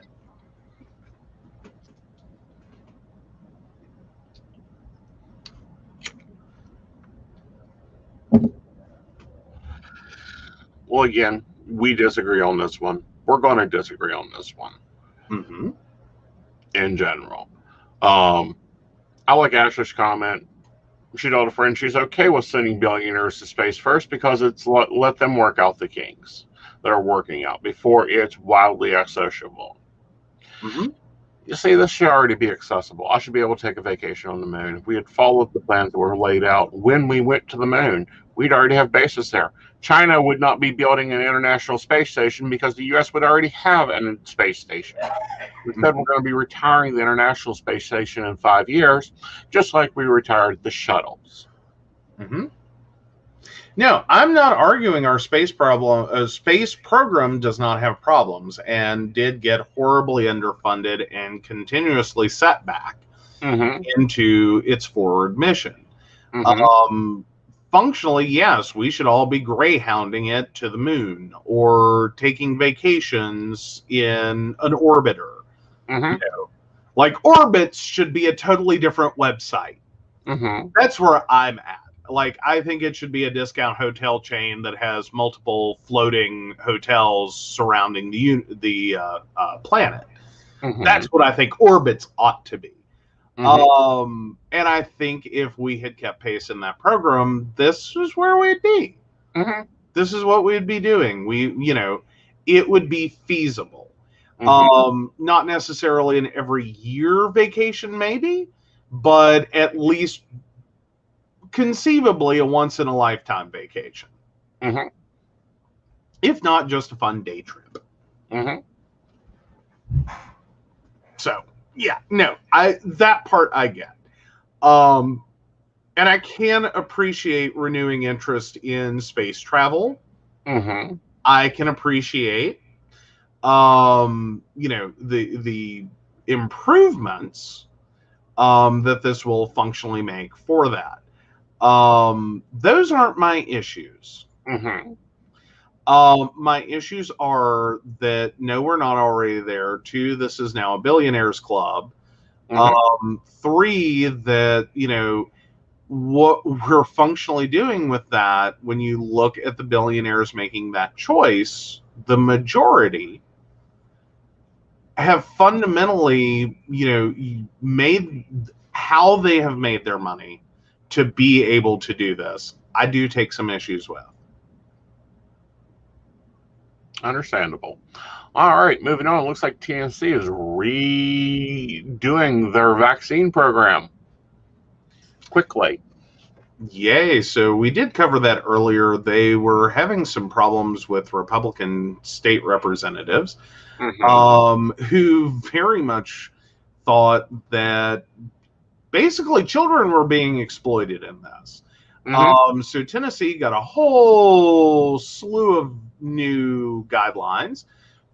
Well, again, we disagree on this one. We're going to disagree on this one. Mm-hmm. In general. I like Ashley's comment. She told a friend she's okay with sending billionaires to space first because it's let them work out the kinks that are working out before it's wildly accessible. Mm-hmm. You see, this should already be accessible. I should be able to take a vacation on the moon. If we had followed the plans that were laid out when we went to the moon, we'd already have bases there. China would not be building an international space station because the U.S. would already have a space station. Instead, we're going to be retiring the International Space Station in 5 years, just like we retired the shuttles. Mm-hmm. No, I'm not arguing our space program does not have problems and did get horribly underfunded and continuously set back into its forward mission. Functionally, yes, we should all be greyhounding it to the moon or taking vacations in an orbiter. Like orbits should be a totally different website. That's where I'm at. Like, I think it should be a discount hotel chain that has multiple floating hotels surrounding the planet. That's what I think orbits ought to be. And I think if we had kept pace in that program, this is where we'd be. This is what we'd be doing. it would be feasible. Not necessarily an every year vacation, maybe, but at least conceivably a once in a lifetime vacation. If not, just a fun day trip. So, yeah, no, that part I get. And I can appreciate renewing interest in space travel. I can appreciate, the improvements that this will functionally make for that. Those aren't my issues. My issues are that, no, we're not already there. 2, this is now a billionaires club. 3, that, what we're functionally doing with that, when you look at the billionaires making that choice, the majority have fundamentally, made how they have made their money to be able to do this. I do take some issues with. Understandable. All right, moving on. It looks like Tennessee is redoing their vaccine program quickly. Yay. So we did cover that earlier. They were having some problems with Republican state representatives who very much thought that basically children were being exploited in this. So Tennessee got a whole slew of new guidelines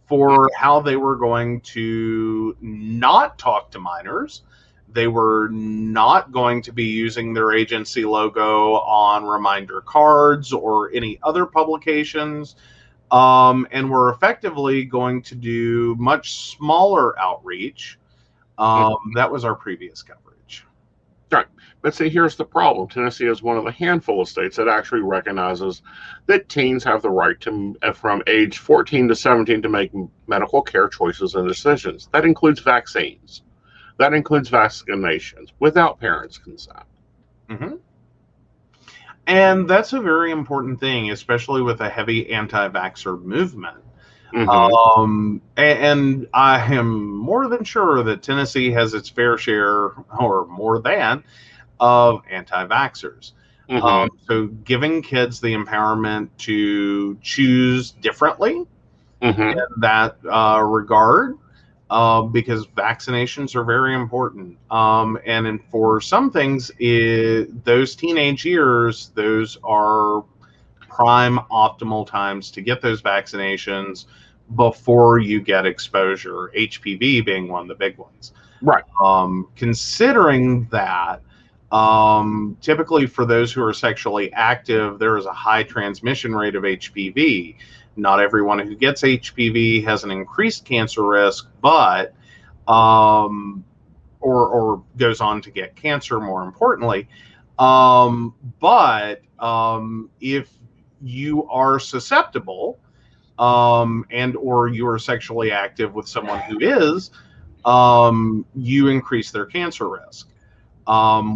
for how they were going to not talk to minors. They were not going to be using their agency logo on reminder cards or any other publications, and were effectively going to do much smaller outreach. That was our previous coverage. Right. But see, here's the problem. Tennessee is one of the handful of states that actually recognizes that teens have the right to, from age 14 to 17, to make medical care choices and decisions. That includes vaccines. That includes vaccinations without parents' consent. And that's a very important thing, especially with a heavy anti-vaxxer movement. And I am more than sure that Tennessee has its fair share, or more than, of anti-vaxxers. So giving kids the empowerment to choose differently in that regard, because vaccinations are very important. And for some things, those teenage years, those are prime optimal times to get those vaccinations before you get exposure, HPV being one of the big ones. Right. Considering that, typically for those who are sexually active, there is a high transmission rate of HPV. Not everyone who gets HPV has an increased cancer risk, but or goes on to get cancer, more importantly. But if you are susceptible, and or you are sexually active with someone who is, you increase their cancer risk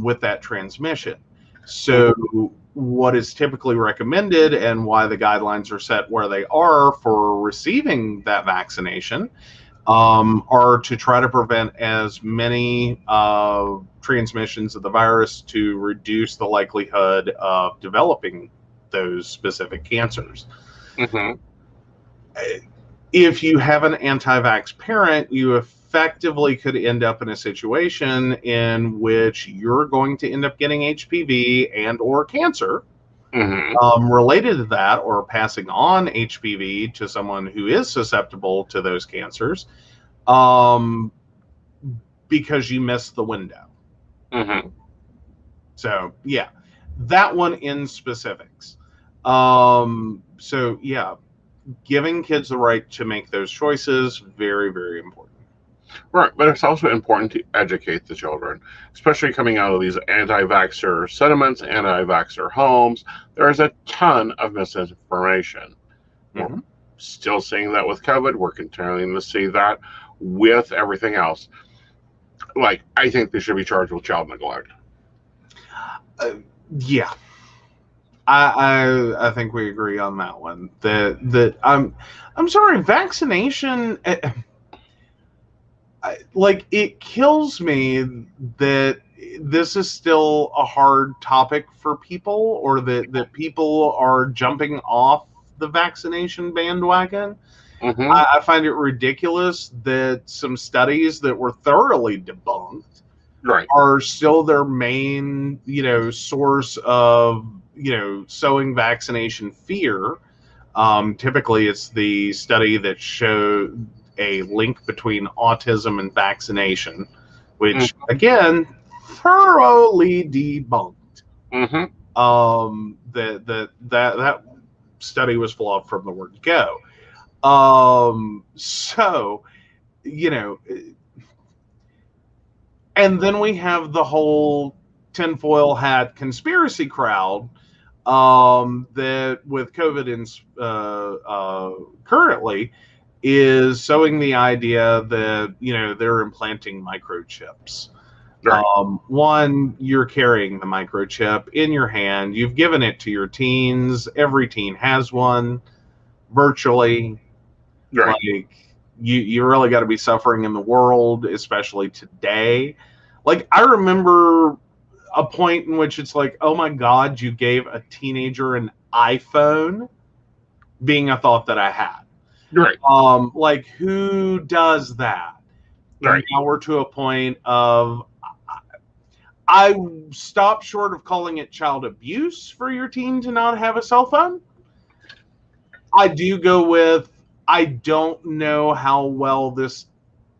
with that transmission. So what is typically recommended, and why the guidelines are set where they are for receiving that vaccination, are to try to prevent as many transmissions of the virus to reduce the likelihood of developing those specific cancers. If you have an anti-vax parent, you effectively could end up in a situation in which you're going to end up getting HPV and or cancer related to that, or passing on HPV to someone who is susceptible to those cancers, because you missed the window. So yeah, that one in specifics. So yeah, giving kids the right to make those choices, very, very important. Right, but it's also important to educate the children, especially coming out of these anti-vaxxer sentiments, anti-vaxxer homes. There's a ton of misinformation. We're still seeing that with COVID. We're continuing to see that with everything else. Like, I think they should be charged with child neglect. Yeah. I think we agree on that one. That I'm sorry, vaccination. Like, it kills me that this is still a hard topic for people, or that people are jumping off the vaccination bandwagon. Mm-hmm. I find it ridiculous that some studies that were thoroughly debunked Right. are still their main, source of, sowing vaccination fear. Typically, it's the study that showed a link between autism and vaccination, which, again, thoroughly debunked. Mm-hmm. That study was flawed from the word go. So, and then we have the whole tinfoil hat conspiracy crowd that with COVID currently is sowing the idea that, they're implanting microchips. Right. One, you're carrying the microchip in your hand. You've given it to your teens. Every teen has one, virtually. Right. Like, you really got to be suffering in the world, especially today. Like, I remember a point in which it's like, oh my God, you gave a teenager an iPhone, being a thought that I had. Right. Like, who does that? Right. Now we're to a point of, I stopped short of calling it child abuse for your teen to not have a cell phone. I do go with, I don't know how well this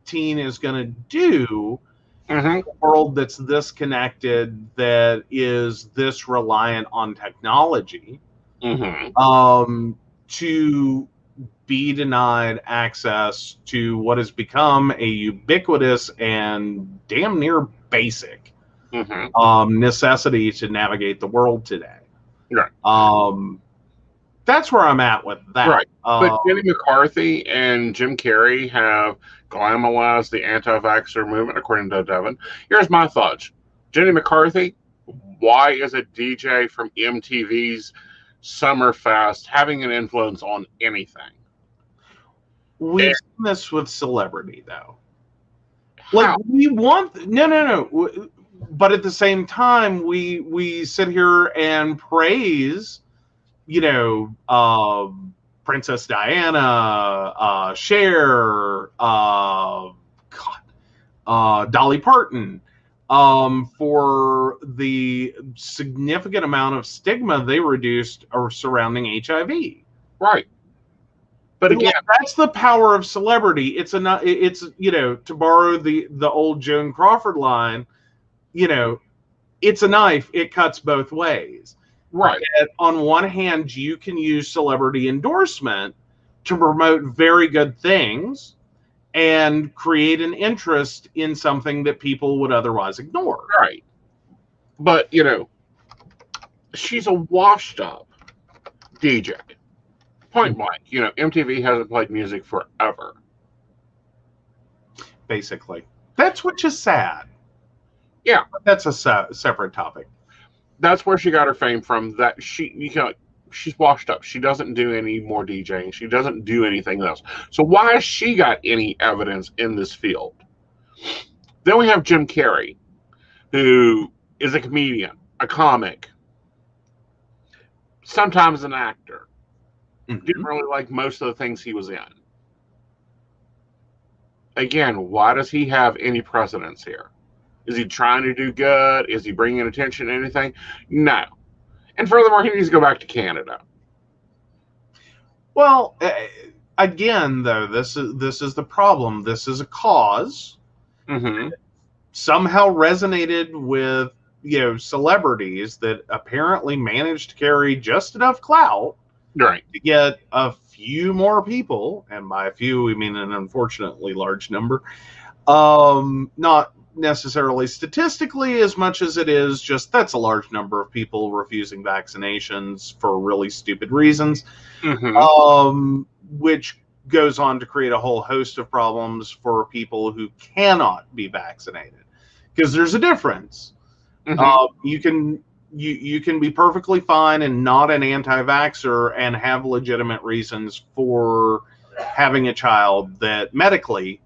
teen is going to do Mm-hmm. in a world that's this connected, that is this reliant on technology, Mm-hmm. to be denied access to what has become a ubiquitous and damn near basic necessity to navigate the world today. Right. That's where I'm at with that. Right. But Jenny McCarthy and Jim Carrey have glamorized the anti-vaxxer movement, according to Devin. Here's my thoughts. Jenny McCarthy, why is a DJ from MTV's Summerfest having an influence on anything? We've seen this with celebrity, though. Like, we want... No. But at the same time, we sit here and praise... Princess Diana, Cher, Dolly Parton, for the significant amount of stigma they reduced surrounding HIV. Right. But again, that's the power of celebrity. It's to borrow the old Joan Crawford line, it's a knife, it cuts both ways. Right. That on one hand, you can use celebrity endorsement to promote very good things and create an interest in something that people would otherwise ignore. Right. But, she's a washed up DJ. Point blank. MTV hasn't played music forever. Basically. That's which is sad. Yeah. But that's a separate topic. That's where she got her fame from. That she's washed up. She doesn't do any more DJing. She doesn't do anything else. So why has she got any evidence in this field? Then we have Jim Carrey, who is a comedian, a comic, sometimes an actor. Didn't really like most of the things he was in. Again, why does he have any precedence here? Is he trying to do good? Is he bringing attention to anything? No. And furthermore, he needs to go back to Canada. Well, again, though, this is the problem. This is a cause somehow resonated with celebrities that apparently managed to carry just enough clout, right, to get a few more people, and by a few we mean an unfortunately large number. Not necessarily statistically as much as it is just that's a large number of people refusing vaccinations for really stupid reasons, which goes on to create a whole host of problems for people who cannot be vaccinated, because there's a difference. You can you can be perfectly fine and not an anti-vaxxer and have legitimate reasons for having a child that medically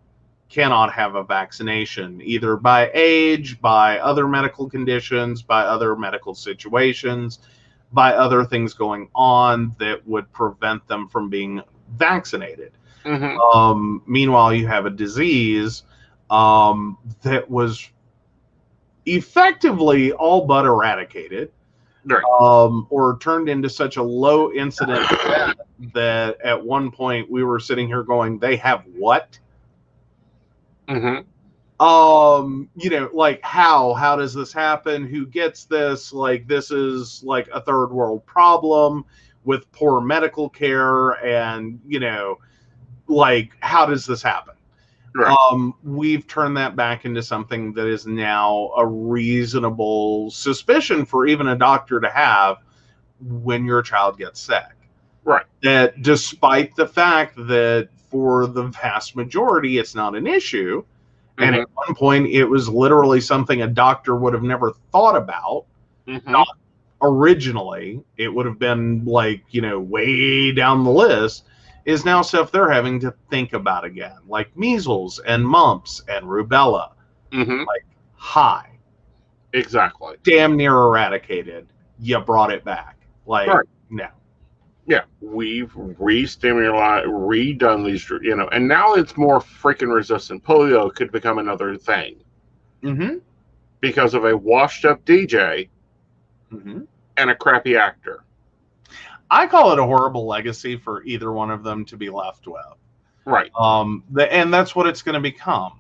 cannot have a vaccination, either by age, by other medical conditions, by other medical situations, by other things going on that would prevent them from being vaccinated. Meanwhile, you have a disease that was effectively all but eradicated, Right. or turned into such a low incident that at one point we were sitting here going, they have what? You know, like how does this happen? Who gets this? Like, this is like a third world problem with poor medical care, and you know, like, how does this happen? Right. We've turned that back into something that is now a reasonable suspicion for even a doctor to have when your child gets sick. Right. That despite the fact that for the vast majority it's not an issue, and at one point it was literally something a doctor would have never thought about. Not originally, it would have been like, you know, way down the list, is now stuff they're having to think about again, like measles and mumps and rubella. Like, hi. Exactly. Damn near eradicated. You brought it back. Like, no. Yeah, we've redone these, you know, and now it's more freaking resistant. Polio could become another thing because of a washed-up DJ and a crappy actor. I call it a horrible legacy for either one of them to be left with. Right. And that's what it's going to become.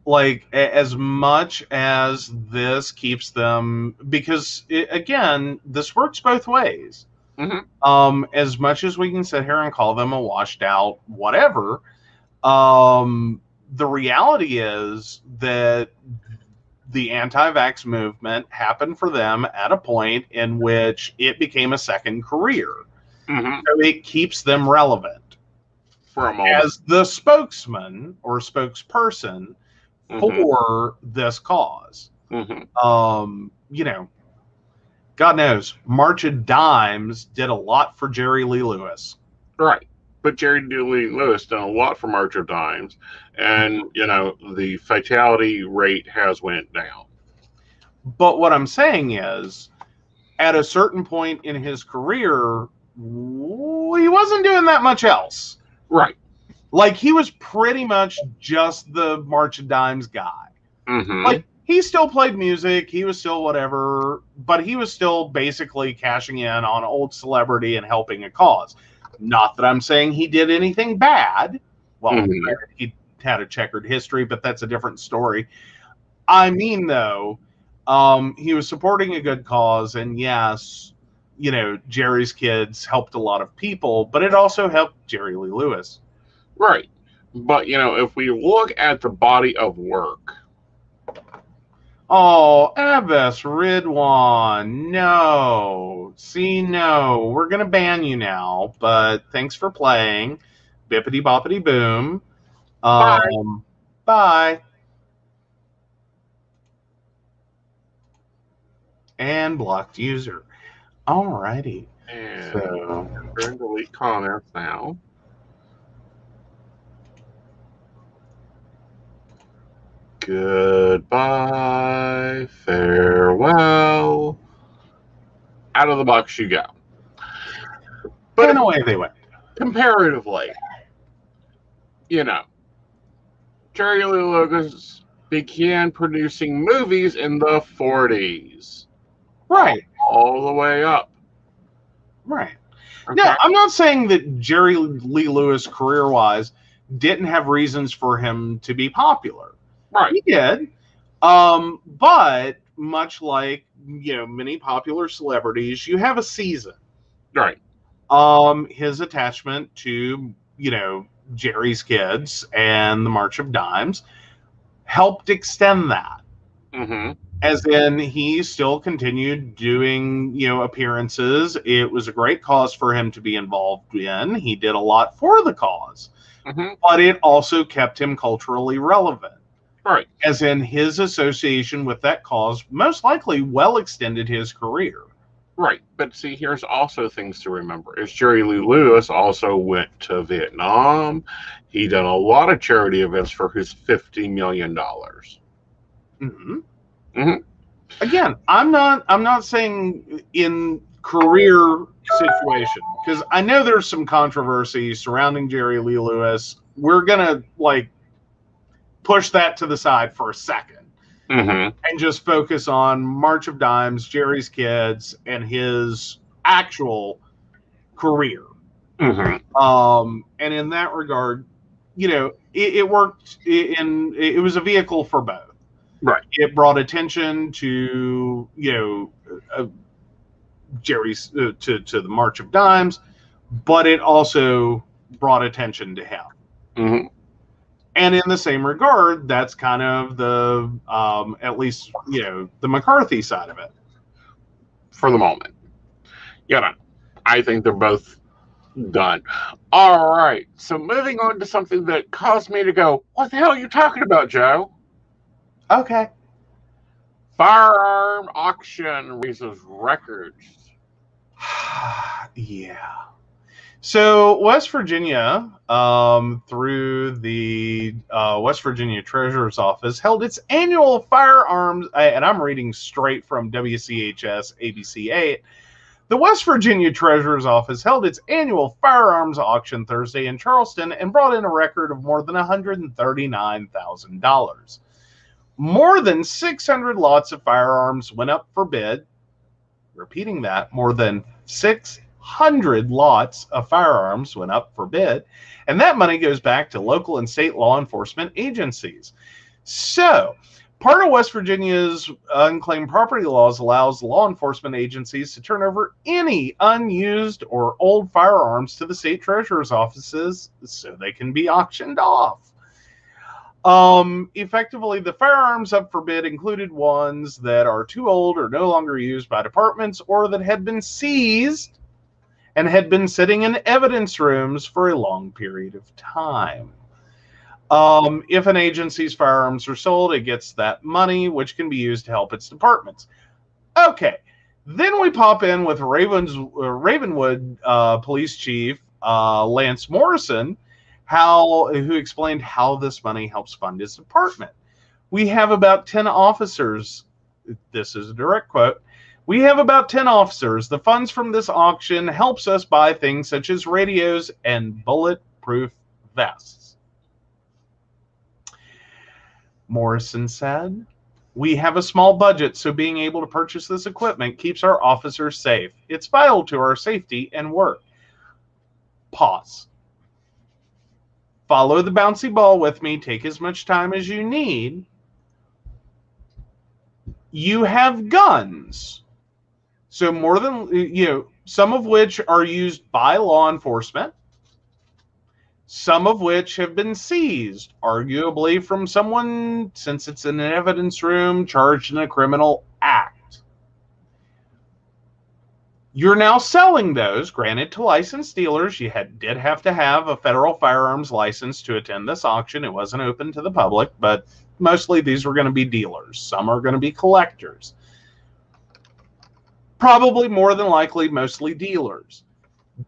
Like, as much as this keeps them, because again, this works both ways. As much as we can sit here and call them a washed out whatever, the reality is that the anti-vax movement happened for them at a point in which it became a second career. So it keeps them relevant for a moment as the spokesman or spokesperson for this cause. You know, God knows, March of Dimes did a lot for Jerry Lee Lewis. Right. But Jerry Lee Lewis done a lot for March of Dimes, and you know, the fatality rate has went down. But what I'm saying is, at a certain point in his career, he wasn't doing that much else. Right. Like, he was pretty much just the March of Dimes guy. Like, he still played music, he was still whatever, but he was still basically cashing in on old celebrity and helping a cause. Not that I'm saying he did anything bad. Well, he had a checkered history, but that's a different story. I mean, though, he was supporting a good cause, and yes, you know, Jerry's Kids helped a lot of people, but it also helped Jerry Lee Lewis. Right. But, you know, if we look at the body of work. Oh, Abbas Ridwan, no. See, no. We're going to ban you now, but thanks for playing. Bippity boppity boom. Bye. And blocked user. Alrighty. And so I'm going to delete comments now. Goodbye, farewell. Out of the box you go. But and away they went. Comparatively, you know, Jerry Lee Lewis began producing movies in the 40s. Right. All the way up. Right. Okay. Now, I'm not saying that Jerry Lee Lewis, career-wise, didn't have reasons for him to be popular. Right. He did. But much like, you know, many popular celebrities, you have a season. Right. His attachment to, you know, Jerry's Kids and the March of Dimes helped extend that. As in, he still continued doing, you know, appearances. It was a great cause for him to be involved in. He did a lot for the cause. But it also kept him culturally relevant. Right. As in, his association with that cause most likely well extended his career. Right. But see, here's also things to remember. Is Jerry Lee Lewis also went to Vietnam. He done a lot of charity events for his $50 million. Mm-hmm. Mm-hmm. Again, I'm not saying in career situation, because I know there's some controversy surrounding Jerry Lee Lewis. We're gonna push that to the side for a second. Mm-hmm. And just focus on March of Dimes, Jerry's Kids, and his actual career. Mm-hmm. And in that regard, it worked. It was a vehicle for both. Right. It brought attention to Jerry's to the March of Dimes, but it also brought attention to him. Mm-hmm. And in the same regard, that's kind of the, at least, the McCarthy side of it. For the moment. I think they're both done. All right. So moving on to something that caused me to go, what the hell are you talking about, Joe? Okay. Firearm auction raises records. Yeah. So West Virginia, through the West Virginia Treasurer's Office, held its annual firearms, and I'm reading straight from WCHS ABC 8. The West Virginia Treasurer's Office held its annual firearms auction Thursday in Charleston and brought in a record of more than $139,000. More than 600 lots of firearms went up for bid. Repeating that, more than 600 lots of firearms went up for bid, and that money goes back to local and state law enforcement agencies. So, part of West Virginia's unclaimed property laws allows law enforcement agencies to turn over any unused or old firearms to the state treasurer's offices so they can be auctioned off. Effectively, the firearms up for bid included ones that are too old or no longer used by departments, or that had been seized and had been sitting in evidence rooms for a long period of time. If an agency's firearms are sold, it gets that money, which can be used to help its departments. Okay, then we pop in with Ravenwood Police Chief Lance Morrison, who explained how this money helps fund his department. We have about 10 officers. This is a direct quote. We have about 10 officers. The funds from this auction helps us buy things such as radios and bulletproof vests. Morrison said, we have a small budget, so being able to purchase this equipment keeps our officers safe. It's vital to our safety and work. Pause. Follow the bouncy ball with me. Take as much time as you need. You have guns. So more than, some of which are used by law enforcement. Some of which have been seized, arguably from someone, since it's in an evidence room, charged in a criminal act. You're now selling those, granted to licensed dealers. You did have to have a federal firearms license to attend this auction. It wasn't open to the public, but mostly these were going to be dealers. Some are going to be collectors. Probably more than likely, mostly dealers.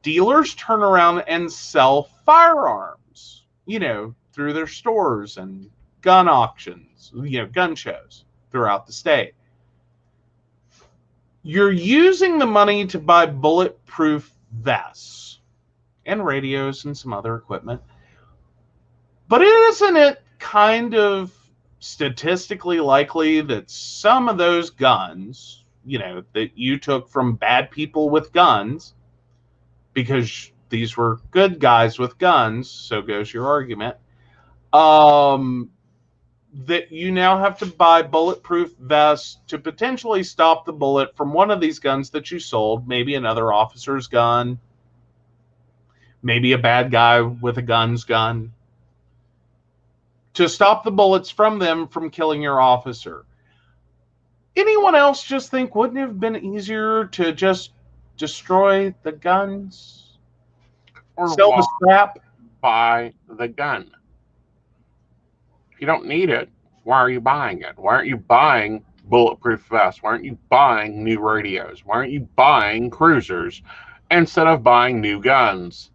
Dealers turn around and sell firearms, through their stores and gun auctions, gun shows throughout the state. You're using the money to buy bulletproof vests and radios and some other equipment. But isn't it kind of statistically likely that some of those guns, that you took from bad people with guns, because these were good guys with guns, so goes your argument, that you now have to buy bulletproof vests to potentially stop the bullet from one of these guns that you sold, maybe another officer's gun, maybe a bad guy with a gun, to stop the bullets from them from killing your officer. Anyone else just think, wouldn't it have been easier to just destroy the guns? Or sell the scrap? Buy the gun. If you don't need it, Why are you buying it? Why aren't you buying bulletproof vests? Why aren't you buying new radios? Why aren't you buying cruisers instead of buying new guns?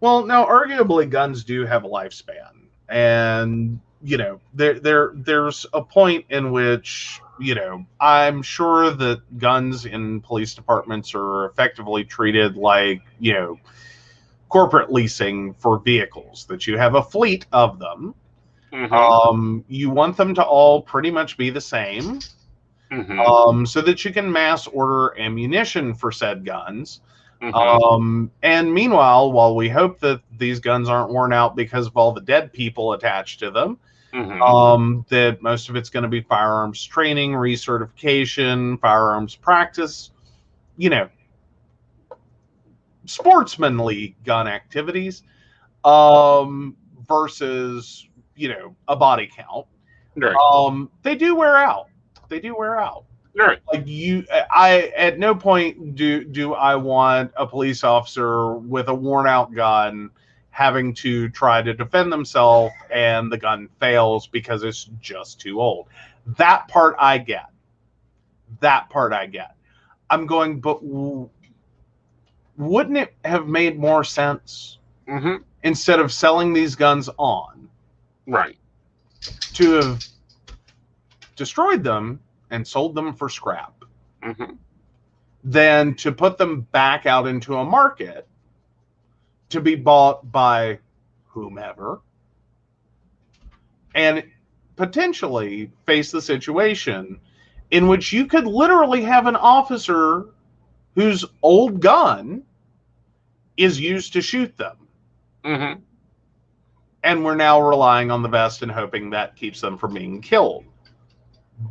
Well, now arguably guns do have a lifespan, and there's a point in which I'm sure that guns in police departments are effectively treated like corporate leasing for vehicles, that you have a fleet of them. Mm-hmm. You want them to all pretty much be the same, Mm-hmm. so that you can mass order ammunition for said guns. Mm-hmm. And meanwhile, while we hope that these guns aren't worn out because of all the dead people attached to them, Mm-hmm. that most of it's going to be firearms training, recertification, firearms practice, sportsmanly gun activities, versus, a body count. Right. They do wear out. They do wear out. Right. Like I at no point do I want a police officer with a worn out gun having to try to defend themselves and the gun fails because it's just too old. That part I get. That part I get. I'm going, but wouldn't it have made more sense, Mm-hmm. instead of selling these guns on, Right. to have destroyed them and sold them for scrap, Mm-hmm. than to put them back out into a market to be bought by whomever and potentially face the situation in which you could literally have an officer whose old gun is used to shoot them. Mm-hmm. And we're now relying on the vest and hoping that keeps them from being killed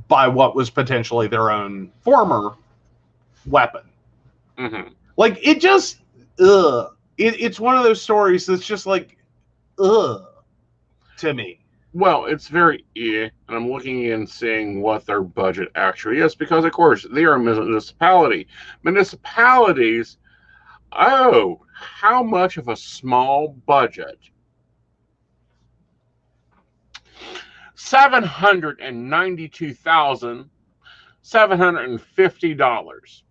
by what was potentially their own former weapon. Mm-hmm. Like, it just, ugh. It's one of those stories that's just like, ugh, to me. Well, it's very and I'm looking and seeing what their budget actually is, because, of course, they are a municipality. Municipalities, oh, how much of a small budget? $792,750.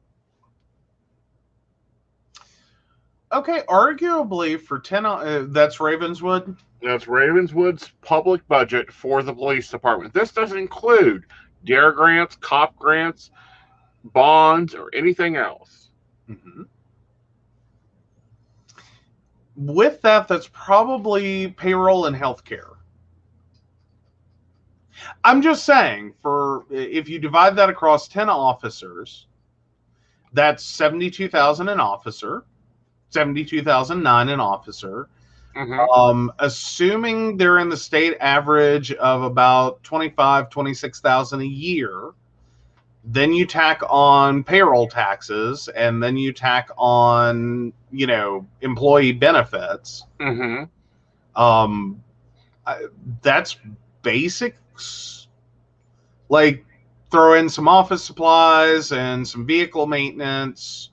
Okay, arguably for 10, that's Ravenswood. That's Ravenswood's public budget for the police department. This doesn't include DARE grants, COP grants, bonds, or anything else. Mm-hmm. With that, that's probably payroll and healthcare. I'm just saying, if you divide that across 10 officers, that's 72,000 an officer, 72,009 an officer. Mm-hmm. Assuming they're in the state average of about 26,000 a year, then you tack on payroll taxes, and then you tack on, employee benefits. Mm-hmm. That's basics. Like, throw in some office supplies and some vehicle maintenance.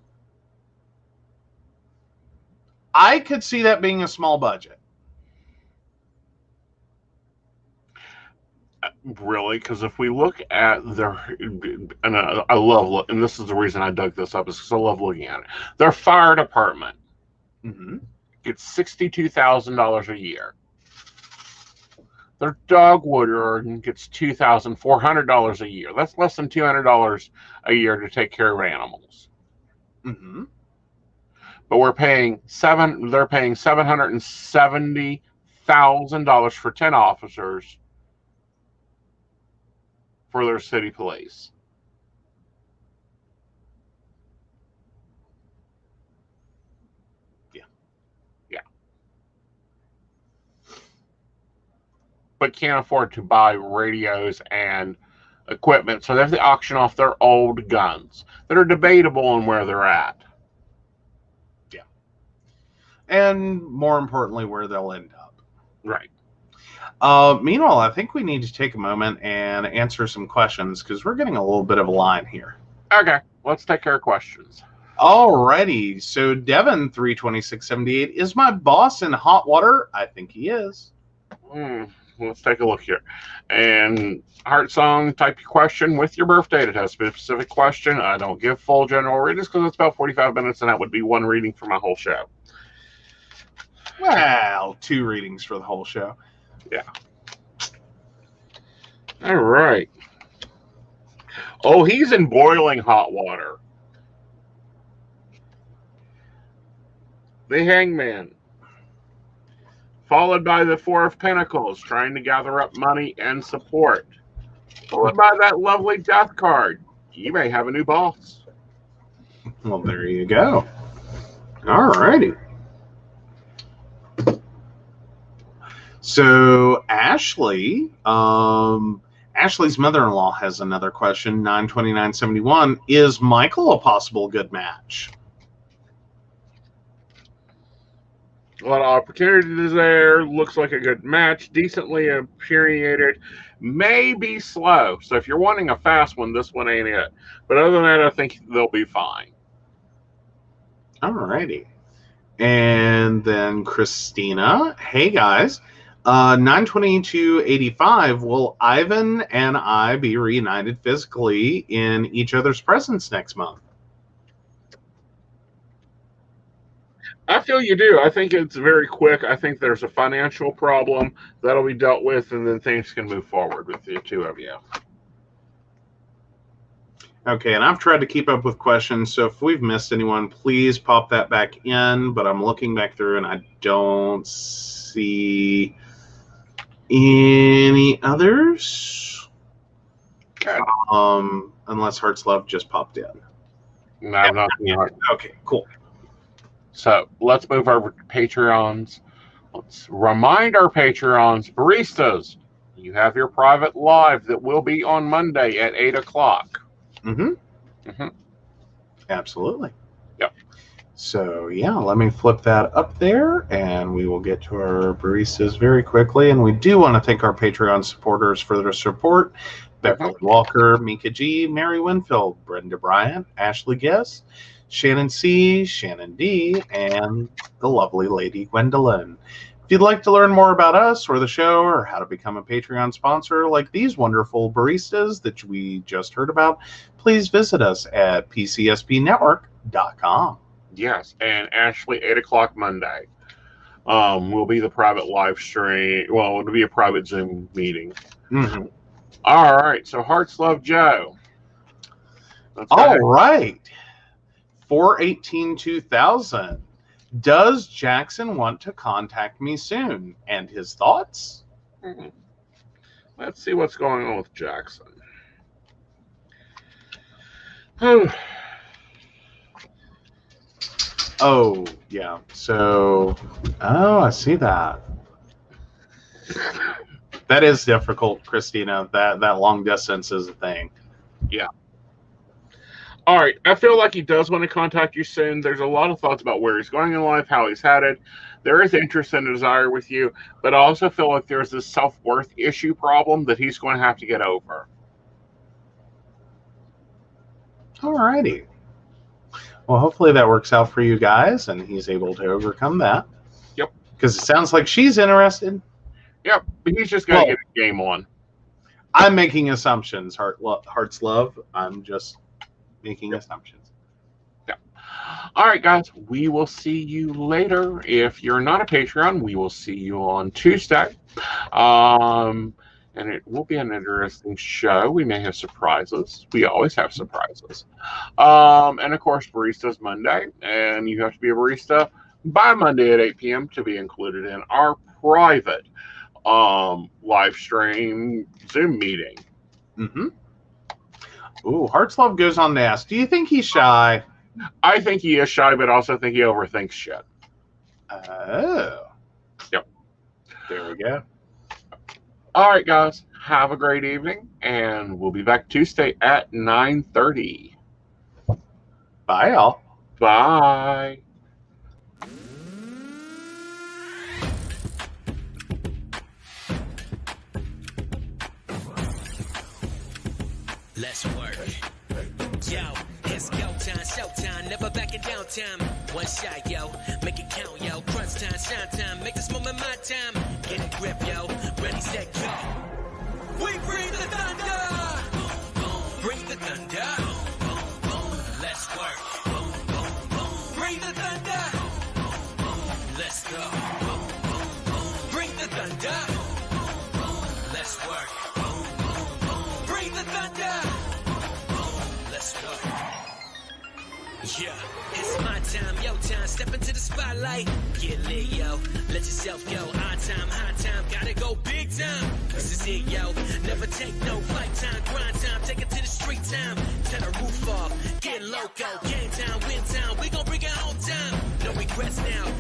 I could see that being a small budget. Really, because if we look at their, and I love, and this is the reason I dug this up, is because I love looking at it. Their fire department gets $62,000 a year. Their dog warden gets $2,400 a year. That's less than $200 a year to take care of animals. Mm-hmm. But they're paying $770,000 for 10 officers for their city police. Yeah. But can't afford to buy radios and equipment, so they have to auction off their old guns that are debatable on where they're at. Yeah. And more importantly, where they'll end up. Right. Meanwhile, I think we need to take a moment and answer some questions, because we're getting a little bit of a line here. Okay, let's take care of questions. Alrighty, so Devin 32678, is my boss in hot water? I think he is. let's take a look here. And Heart Song, type your question with your birth date. It has to be a specific question. I don't give full general readings because it's about 45 minutes, and that would be one reading for my whole show. Well, 2 readings for the whole show. Yeah. All right. Oh, he's in boiling hot water. The Hangman. Followed by the Four of Pentacles, trying to gather up money and support. Followed by that lovely Death card. You may have a new boss. Well, there you go. All righty. So, Ashley, Ashley's mother-in-law has another question. 92971. Is Michael a possible good match? A lot of opportunities there. Looks like a good match. Decently opinionated. May be slow. So if you're wanting a fast one, this one ain't it. But other than that, I think they'll be fine. All righty. And then Christina. Hey, guys. 92285. Will Ivan and I be reunited physically in each other's presence next month? I feel you do. I think it's very quick. I think there's a financial problem that'll be dealt with, and then things can move forward with the two of you. Okay, and I've tried to keep up with questions, so if we've missed anyone, please pop that back in. But I'm looking back through, and I don't see any others. Okay. Unless Heart's Love just popped in. No, I'm not. Okay, cool. So let's move over to Patreons. Let's remind our Patreons, baristas, you have your private live that will be on Monday at 8 o'clock. Absolutely. Yep. So, yeah, let me flip that up there, and we will get to our baristas very quickly. And we do want to thank our Patreon supporters for their support. Beverly Walker, Mika G, Mary Winfield, Brenda Bryant, Ashley Guess, Shannon C, Shannon D, and the lovely Lady Gwendolyn. If you'd like to learn more about us or the show or how to become a Patreon sponsor like these wonderful baristas that we just heard about, please visit us at PCSPnetwork.com. Yes, and Ashley, 8 o'clock Monday will be the private live stream. Well, it'll be a private Zoom meeting. All right, so Hearts Love Joe. All right. 418-2000. Does Jackson want to contact me soon? And his thoughts? Let's see what's going on with Jackson. Oh, yeah. So, I see that. That is difficult, Christina. That long distance is a thing. Yeah. All right. I feel like he does want to contact you soon. There's a lot of thoughts about where he's going in life, how he's headed. There is interest and desire with you, but I also feel like there's this self-worth issue problem that he's going to have to get over. All righty. Well, hopefully that works out for you guys, and he's able to overcome that. Yep. Because it sounds like she's interested. Yep. But he's just going to get a game on. I'm making assumptions, Heart's Love. I'm just making assumptions. Yeah. All right, guys. We will see you later. If you're not a Patreon, we will see you on Tuesday. And it will be an interesting show. We may have surprises. We always have surprises. And, of course, Barista's Monday. And you have to be a barista by Monday at 8 p.m. to be included in our private live stream Zoom meeting. Ooh, Heart's Love goes on to ask, do you think he's shy? I think he is shy, but also think he overthinks shit. Oh. Yep. There we go. All right, guys. Have a great evening, and we'll be back Tuesday at 9:30. Bye, y'all. Bye. Let's work. Yo, it's go time, showtime, never backing down time. One shot, yo, make it count, yo. Crunch time, shine time, make this moment my time. Get a grip, yo. Ready, set, go. We bring the thunder. Bring the thunder. Let's work. Bring the thunder. Let's go. Bring the thunder. Let's work. Bring the thunder. Let's go. Yeah, it's my time, your time. Step into the spotlight. Get lit, yo. Let yourself go. Our time, high time. Gotta go big time. This is it, yo. Never take no flight time. Grind time. Take it to the street time. Turn the roof off. Get loco. Game time, win time. We gon' bring it home time. No regrets now.